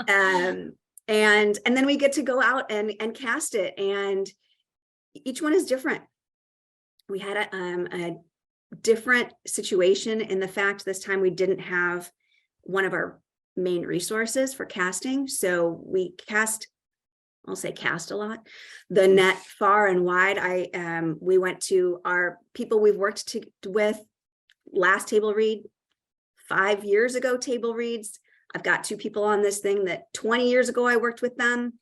Speaker 1: And then we get to go out and cast it, and each one is different. We had a different situation in the fact this time we didn't have one of our main resources for casting. So we I'll say cast a lot, the net far and wide. We went to our people we've worked with last table read, 5 years ago table reads, I've got 2 people on this thing that 20 years ago I worked with them.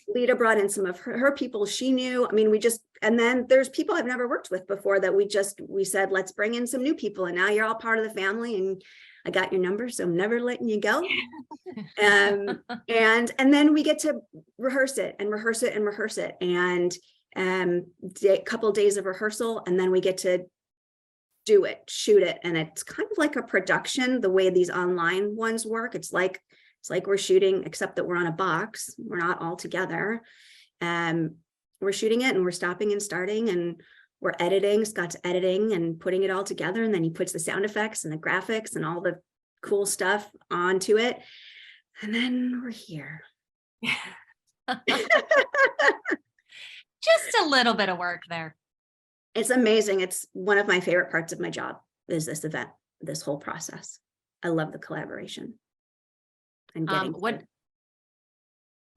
Speaker 1: Lita brought in some of her people she knew. I mean, and then there's people I've never worked with before that we said, let's bring in some new people. And now you're all part of the family, and I got your number, so I'm never letting you go. And then we get to rehearse it and rehearse it and rehearse it. And a couple of days of rehearsal, and then we get to do it, shoot it. And it's kind of like a production, the way these online ones work. It's like we're shooting, except that we're on a box. We're not all together. We're shooting it, and we're stopping and starting, and we're editing. Scott's editing and putting it all together. And then he puts the sound effects and the graphics and all the cool stuff onto it. And then we're here.
Speaker 24: Just a little bit of work there.
Speaker 1: It's amazing. It's one of my favorite parts of my job is this event, this whole process. I love the collaboration. And getting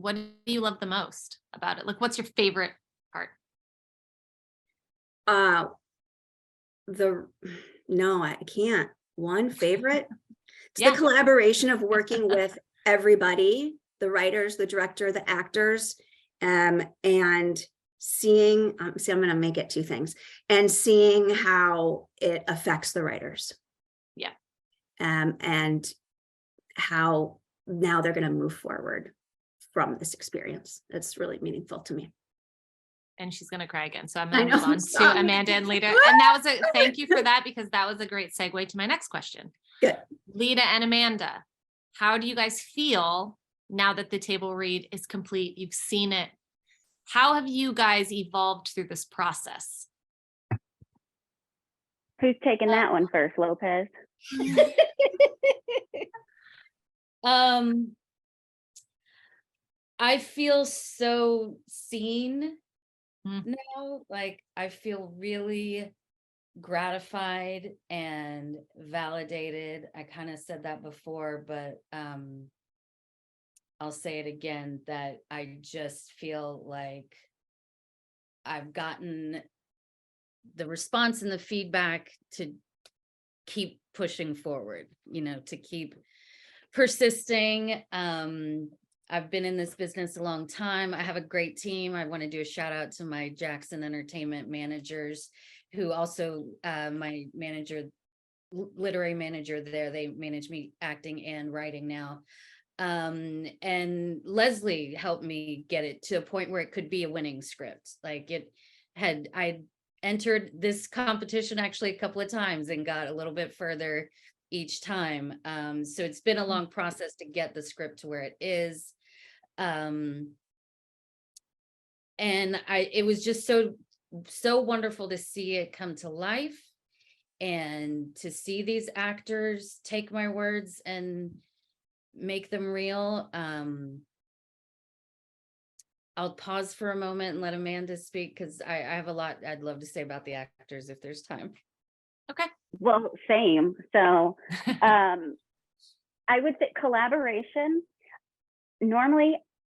Speaker 24: what do you love the most about it? Like, what's your favorite part?
Speaker 1: No, I can't. One favorite. It's the collaboration of working with everybody, the writers, the director, the actors, and seeing, I'm going to make it 2 things, and seeing how it affects the writers.
Speaker 24: Yeah.
Speaker 1: And how now they're going to move forward from this experience. It's really meaningful to me.
Speaker 24: And she's going to cry again. So I'm going to move on to Amanda and Lita. And that was thank you for that, because that was a great segue to my next question.
Speaker 1: Good.
Speaker 24: Lita and Amanda, how do you guys feel now that the table read is complete? You've seen it. How have you guys evolved through this process?
Speaker 22: Who's taking that one first, Lopez?
Speaker 3: I feel so seen now. Like, I feel really gratified and validated. I kind of said that before, but I'll say it again, that I just feel like I've gotten the response and the feedback to keep pushing forward, to keep persisting. I've been in this business a long time. I have a great team. I want to do a shout out to my Jackson Entertainment managers, who also my manager, literary manager there, they manage me acting and writing now. And Leslie helped me get it to a point where it could be a winning script. Like, I entered this competition actually a couple of times and got a little bit further each time. So it's been a long process to get the script to where it is. And it was just so wonderful to see it come to life, and to see these actors take my words and make them real. I'll pause for a moment and let Amanda speak, because I have a lot I'd love to say about the actors if there's time.
Speaker 24: Okay.
Speaker 22: Well, same. So I would say collaboration. Normally,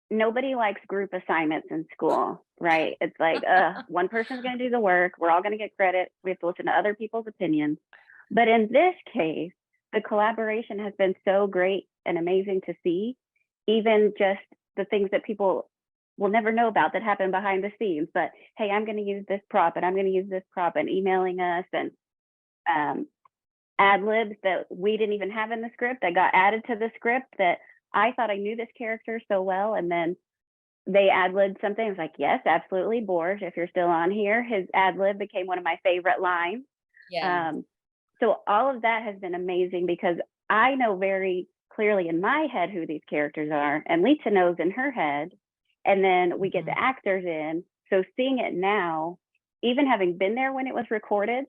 Speaker 22: nobody likes group assignments in school, right? It's like, one person's going to do the work. We're all going to get credit. We have to listen to other people's opinions. But in this case, the collaboration has been so great and amazing to see. Even just the things that people will never know about that happen behind the scenes. But hey, I'm going to use this prop, and I'm going to use this prop, and emailing us, and ad libs that we didn't even have in the script that got added to the script that I thought I knew this character so well, and then they ad libbed something. I was like, yes, absolutely, Borge, if you're still on here. His ad lib became one of my favorite lines.
Speaker 3: Yeah.
Speaker 22: So all of that has been amazing, because I know very clearly in my head who these characters are, and Lita knows in her head, and then we get the actors in. So seeing it now, even having been there when it was recorded,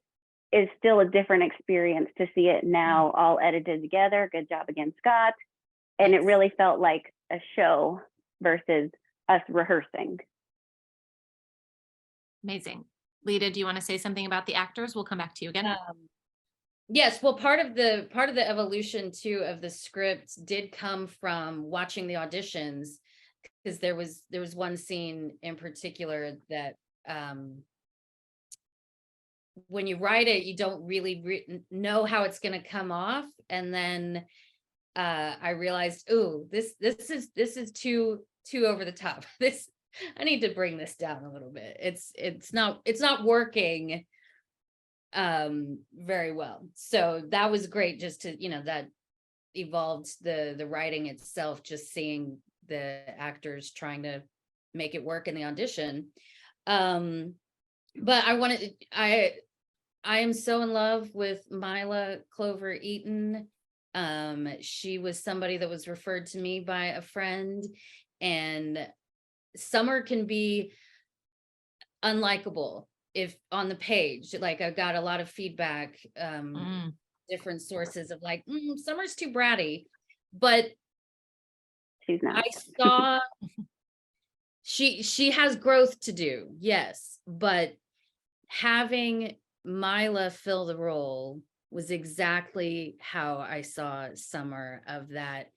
Speaker 22: is still a different experience to see it now all edited together. Good job again, Scott. And it really felt like a show versus us rehearsing.
Speaker 24: Amazing. Lita, do you want to say something about the actors? We'll come back to you again.
Speaker 3: Yes, well, part of the evolution too of the script did come from watching the auditions, because there was one scene in particular that when you write it, you don't really know how it's going to come off, and then I realized, oh, this is too over the top. I need to bring this down a little bit. It's not working very well. So that was great, just to, that evolved the writing itself, just seeing the actors trying to make it work in the audition. But I am so in love with Mila Clover Eaton. She was somebody that was referred to me by a friend, and Summer can be unlikable if on the page. Like, I got a lot of feedback, different sources of like, Summer's too bratty, but
Speaker 22: she's not.
Speaker 3: I saw she has growth to do, yes, but having Mila fill the role was exactly how I saw Summer, of that.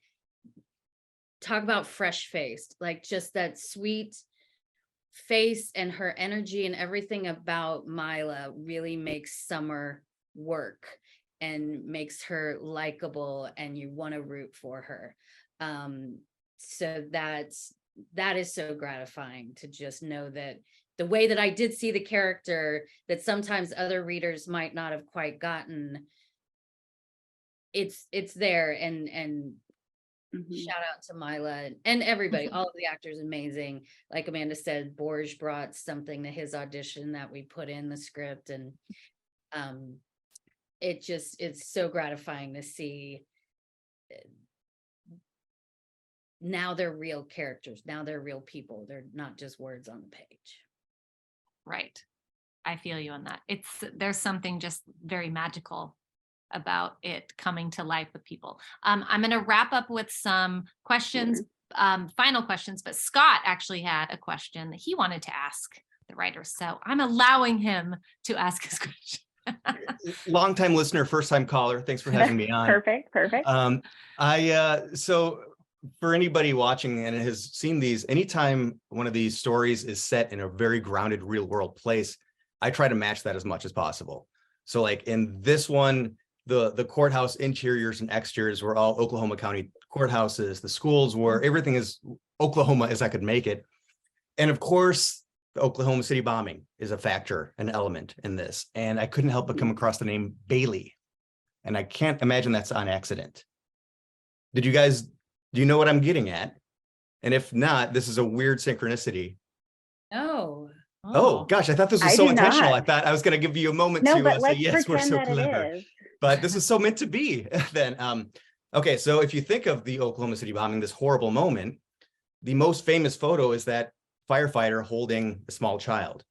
Speaker 3: Talk about fresh faced, like just that sweet face, and her energy and everything about Mila really makes Summer work and makes her likable, and you want to root for her. So that is so gratifying to just know that the way that I did see the character, that sometimes other readers might not have quite gotten, it's there. And shout out to Mila and everybody, all of the actors, amazing. Like Amanda said, Borge brought something to his audition that we put in the script, and it's so gratifying to see. Now they're real characters. Now they're real people. They're not just words on the page.
Speaker 24: Right. I feel you on that. There's something just very magical about it coming to life with people. I'm going to wrap up with some questions, final questions, but Scott actually had a question that he wanted to ask the writers. So I'm allowing him to ask his question.
Speaker 9: Long-time listener, first-time caller. Thanks for having me on.
Speaker 22: Perfect.
Speaker 9: So for anybody watching and has seen these, anytime one of these stories is set in a very grounded real world place, I try to match that as much as possible. So like in this one, the courthouse interiors and exteriors were all Oklahoma County courthouses. The schools were, everything is Oklahoma as I could make it. And of course, the Oklahoma City bombing is a factor, an element in this. And I couldn't help but come across the name Bailey. And I can't imagine that's on accident. Do you know what I'm getting at? And if not, this is a weird synchronicity.
Speaker 3: No.
Speaker 9: Oh gosh, I thought this was so intentional. I thought I was going to give you a moment to say, yes, we're so clever. But this is so meant to be then. Okay, so if you think of the Oklahoma City bombing, this horrible moment, the most famous photo is that firefighter holding a small child.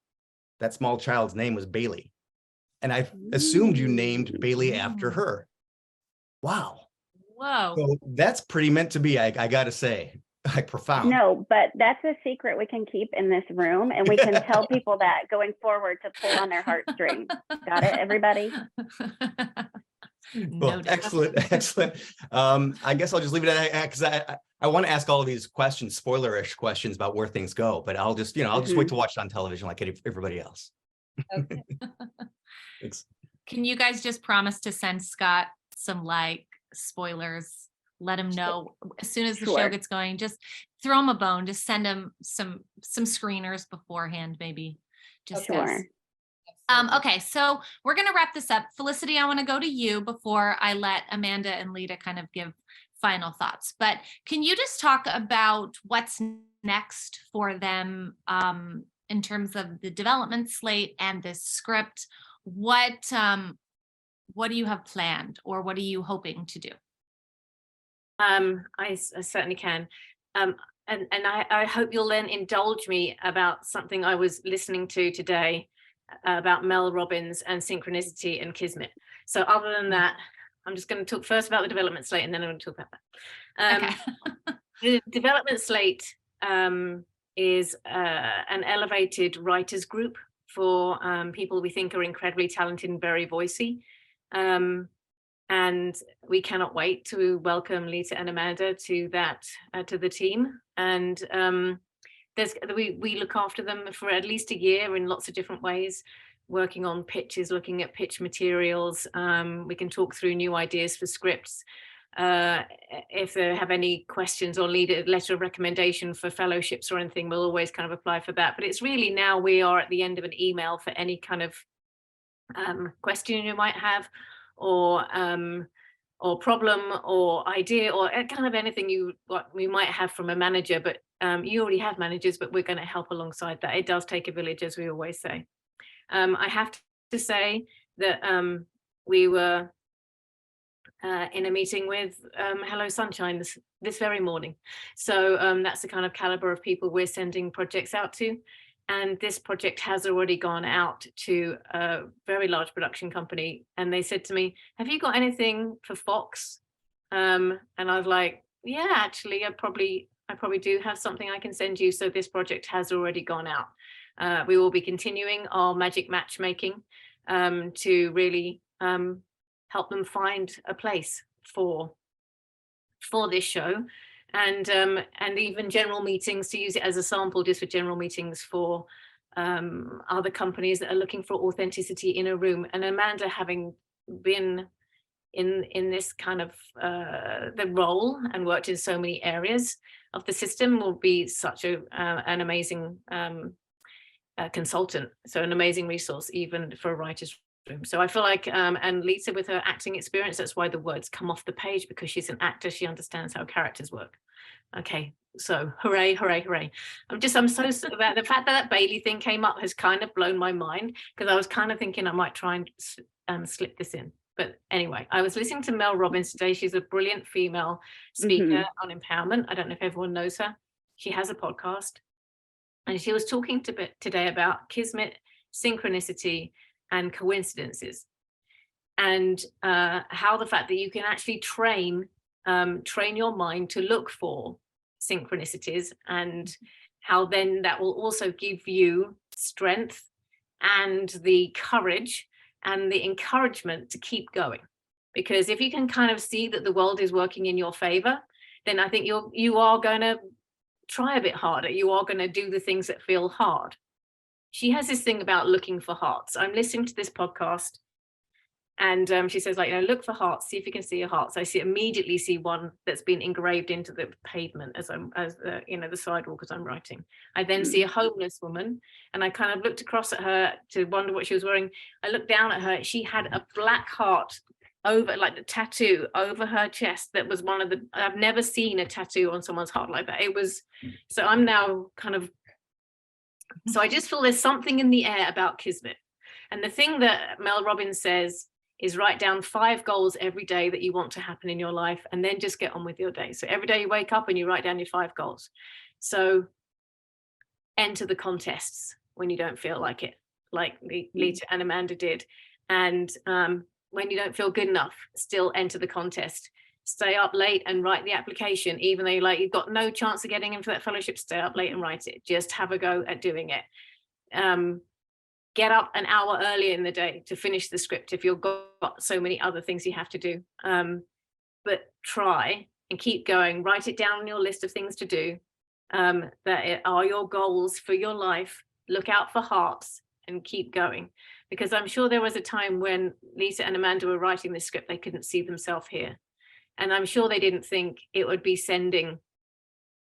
Speaker 9: That small child's name was Bailey. And I assumed you named Bailey after her. Wow.
Speaker 24: Whoa.
Speaker 9: So that's pretty meant to be, I got to say, like profound.
Speaker 22: No, but that's a secret we can keep in this room, and we can tell people that going forward to pull on their heartstrings. Got it, everybody?
Speaker 9: Well, excellent. I guess I'll just leave it at that, because I want to ask all of these questions, spoilerish questions about where things go, but I'll just, I'll just wait to watch it on television like everybody else.
Speaker 3: Okay.
Speaker 9: Thanks.
Speaker 24: Can you guys just promise to send Scott some spoilers? Let him know as soon as the show gets going. Just throw him a bone. Just send him some screeners beforehand, maybe. Just okay, so we're gonna wrap this up. Felicity, I want to go to you before I let Amanda and Lita kind of give final thoughts. But can you just talk about what's next for them in terms of the development slate and this script? What do you have planned, or what are you hoping to do?
Speaker 4: I certainly can. And I hope you'll then indulge me about something I was listening to today about Mel Robbins and synchronicity and kismet. So other than that, I'm just going to talk first about the development slate, and then I'm going to talk about that. The development slate is an elevated writers group for people we think are incredibly talented and very voicey. And we cannot wait to welcome Lita and Amanda to the team. And we look after them for at least a year in lots of different ways, working on pitches, looking at pitch materials. We can talk through new ideas for scripts. if they have any questions or need a letter of recommendation for fellowships or anything, we'll always kind of apply for that. But it's really now we are at the end of an email for any kind of question you might have, or problem or idea, or kind of anything we might have from a manager. But you already have managers, but we're going to help alongside that. It does take a village, as we always say. I have to say that we were in a meeting with Hello Sunshine this very morning. So that's the kind of caliber of people we're sending projects out to. And this project has already gone out to a very large production company. And they said to me, have you got anything for Fox? And I was like, yeah, actually, I probably do have something I can send you. So this project has already gone out. We will be continuing our magic matchmaking to really help them find a place for this show, and even general meetings, to use it as a sample just for general meetings for other companies that are looking for authenticity in a room. And Amanda, having been in this kind of the role and worked in so many areas of the system, will be such an amazing consultant, so an amazing resource even for a writer's room. So I feel like and Lisa, with her acting experience, that's why the words come off the page, because she's an actor. She understands how characters work. Okay, so hooray, hooray, hooray. I'm so about the fact that Bailey thing came up has kind of blown my mind, because I was kind of thinking I might try and slip this in. But anyway, I was listening to Mel Robbins today. She's a brilliant female speaker on empowerment. I don't know if everyone knows her. She has a podcast, and she was talking today about kismet, synchronicity, and coincidences, and how the fact that you can actually train your mind to look for synchronicities, and how then that will also give you strength and the courage and the encouragement to keep going. Because if you can kind of see that the world is working in your favor, then I think you are going to try a bit harder. You are going to do the things that feel hard. She has this thing about looking for hearts. I'm listening to this podcast, and she says, like, look for hearts, see if you can see a heart. So I immediately see one that's been engraved into the pavement as the sidewalk as I'm writing. I then see a homeless woman, and I kind of looked across at her to wonder what she was wearing. I looked down at her. She had a black heart over, like the tattoo over her chest. That was one of the, I've never seen a tattoo on someone's heart like that. It was, so I'm now kind of, so I just feel there's something in the air about kismet. And the thing that Mel Robbins says is write down 5 goals every day that you want to happen in your life, and then just get on with your day. So every day you wake up and you write down your 5 goals. So enter the contests when you don't feel like it, like Lita and Amanda did. And when you don't feel good enough, still enter the contest. Stay up late and write the application, even though you've got no chance of getting in for that fellowship. Stay up late and write it. Just have a go at doing it. Get up an hour earlier in the day to finish the script if you've got so many other things you have to do. But try and keep going. Write it down on your list of things to do that are your goals for your life. Look out for hearts and keep going. Because I'm sure there was a time when Lisa and Amanda were writing this script, they couldn't see themselves here. And I'm sure they didn't think it would be sent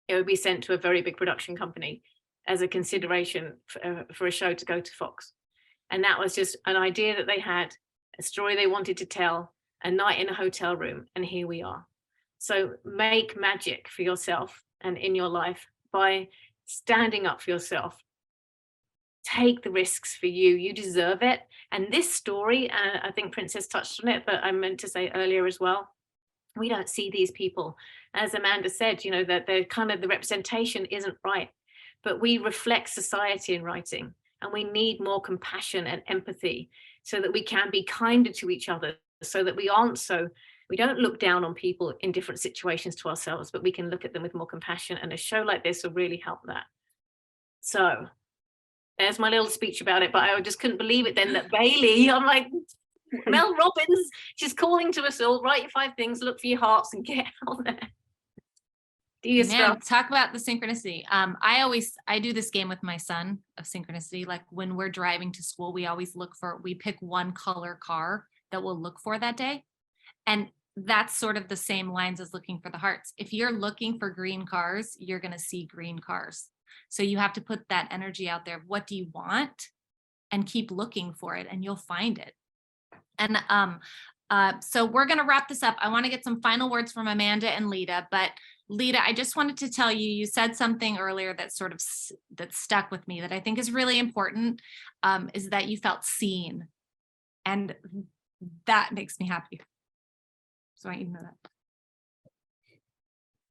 Speaker 4: to a very big production company as a consideration for a show to go to Fox. And that was just an idea that they had, a story they wanted to tell, a night in a hotel room, and here we are. So make magic for yourself and in your life by standing up for yourself. Take the risks for you. You deserve it. And this story, I think Princess touched on it, but I meant to say earlier as well, we don't see these people. As Amanda said, that the kind of the representation isn't right. But we reflect society in writing, and we need more compassion and empathy so that we can be kinder to each other, so that we don't look down on people in different situations to ourselves, but we can look at them with more compassion. And a show like this will really help that. So there's my little speech about it, but I just couldn't believe it then that Bailey, I'm like, Mel Robbins, she's calling to us all, write your 5 things, look for your hearts, and get out there.
Speaker 24: Man, talk about the synchronicity. I do this game with my son of synchronicity. Like when we're driving to school, we pick one color car that we'll look for that day. And that's sort of the same lines as looking for the hearts. If you're looking for green cars, you're going to see green cars. So you have to put that energy out there. What do you want? And keep looking for it, and you'll find it. And so we're going to wrap this up. I want to get some final words from Amanda and Lita, but Lita, I just wanted to tell you, you said something earlier that sort of that stuck with me that I think is really important, is that you felt seen. And that makes me happy. So I want you to know that.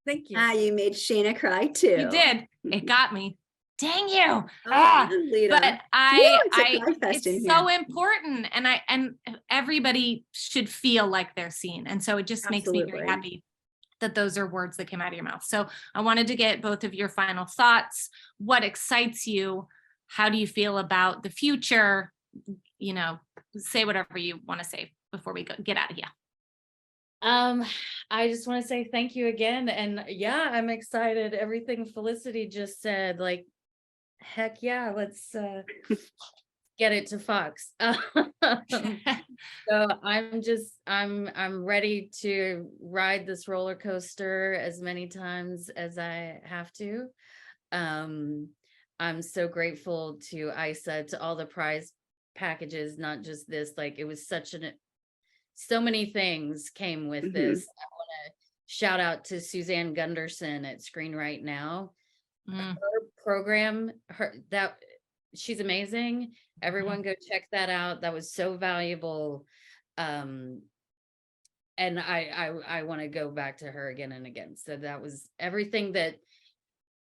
Speaker 24: Thank you.
Speaker 1: You made Shayna cry too.
Speaker 24: You did. It got me. Dang you.
Speaker 1: Lita.
Speaker 24: But it's so important. And everybody should feel like they're seen. And so it just makes me very happy that those are words that came out of your mouth. So I wanted to get both of your final thoughts. What excites you? How do you feel about the future? You know, say whatever you want to say before we get out of here.
Speaker 3: I just want to say thank you again. And yeah, I'm excited. Everything Felicity just said, like, heck yeah, let's get it to Fox. So I'm ready to ride this roller coaster as many times as I have to. I'm so grateful to ISA, to all the prize packages, not just this, like, it was so many things came with this. I want to shout out to Suzanne Gunderson at Screen Right Now. Her program, she's amazing. Everyone go check that out. That was so valuable. And I want to go back to her again and again. So that was everything that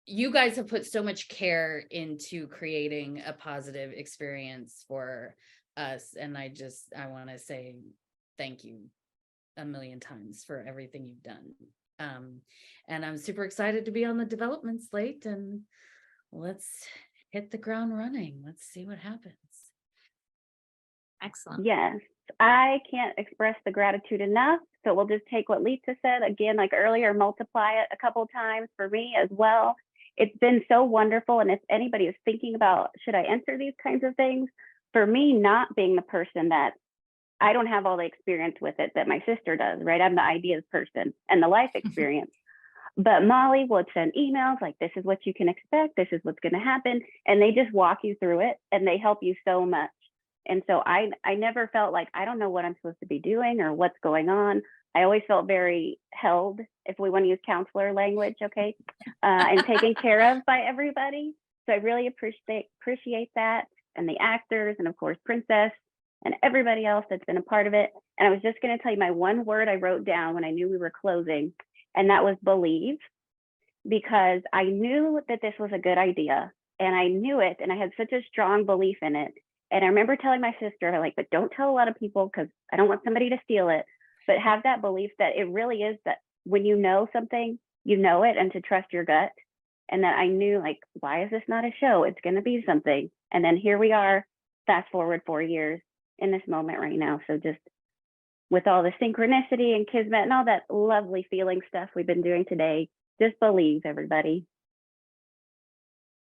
Speaker 3: you guys have put so much care into creating a positive experience for us. And I want to say thank you a million times for everything you've done. And I'm super excited to be on the development slate, and let's hit the ground running. Let's see what happens.
Speaker 24: Excellent.
Speaker 22: Yes, I can't express the gratitude enough. So we'll just take what Lisa said again, like earlier, multiply it a couple of times for me as well. It's been so wonderful. And if anybody is thinking about, should I enter these kinds of things? For me, not being the person that I don't have all the experience with it that my sister does, right? I'm the ideas person and the life experience. But Molly would send emails like, this is what you can expect. This is what's going to happen. And they just walk you through it, and they help you so much. And so I never felt like, I don't know what I'm supposed to be doing or what's going on. I always felt very held, if we want to use counselor language, okay, and taken care of by everybody. So I really appreciate that, and the actors, and of course, Princess, and everybody else that's been a part of it. And I was just going to tell you my one word I wrote down when I knew we were closing, and that was believe, because I knew that this was a good idea, and I knew it, and I had such a strong belief in it. And I remember telling my sister, like, but don't tell a lot of people because I don't want somebody to steal it, but have that belief that it really is, that when you know something, you know it, and to trust your gut. And that I knew, like, why is this not a show? It's going to be something. And then here we are, fast forward 4 years in this moment right now. So just with all the synchronicity and kismet and all that lovely feeling stuff we've been doing today, just believe, everybody.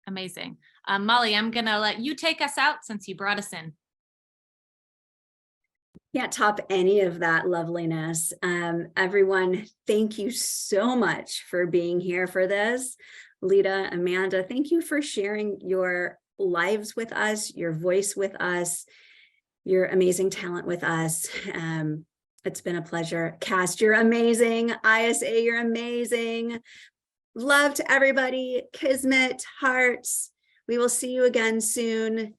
Speaker 24: Amazing. Molly, I'm going to let you take us out since you brought us in.
Speaker 1: Can't top any of that loveliness. Everyone, thank you so much for being here for this. Lita, Amanda, thank you for sharing your lives with us, your voice with us, your amazing talent with us. It's been a pleasure. Cast, you're amazing. ISA, you're amazing. Love to everybody. Kismet, hearts. We will see you again soon.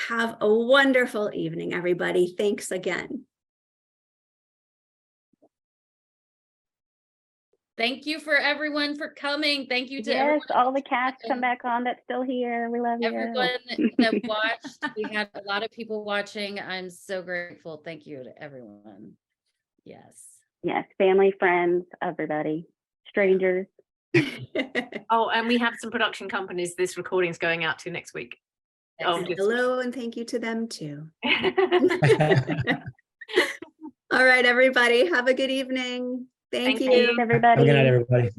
Speaker 1: Have a wonderful evening, everybody. Thanks again.
Speaker 3: Thank you for everyone for coming. Thank you to
Speaker 22: yes, all the cast come back on that's still here. We love
Speaker 3: everyone that watched. We had a lot of people watching. I'm so grateful. Thank you to everyone. Yes.
Speaker 22: Yes, family, friends, everybody, strangers.
Speaker 4: Oh, and we have some production companies this recording's going out to next week.
Speaker 1: Hello, and thank you to them too. All right, everybody, have a good evening. Thank you.
Speaker 22: Everybody.
Speaker 5: Have a good night, everybody.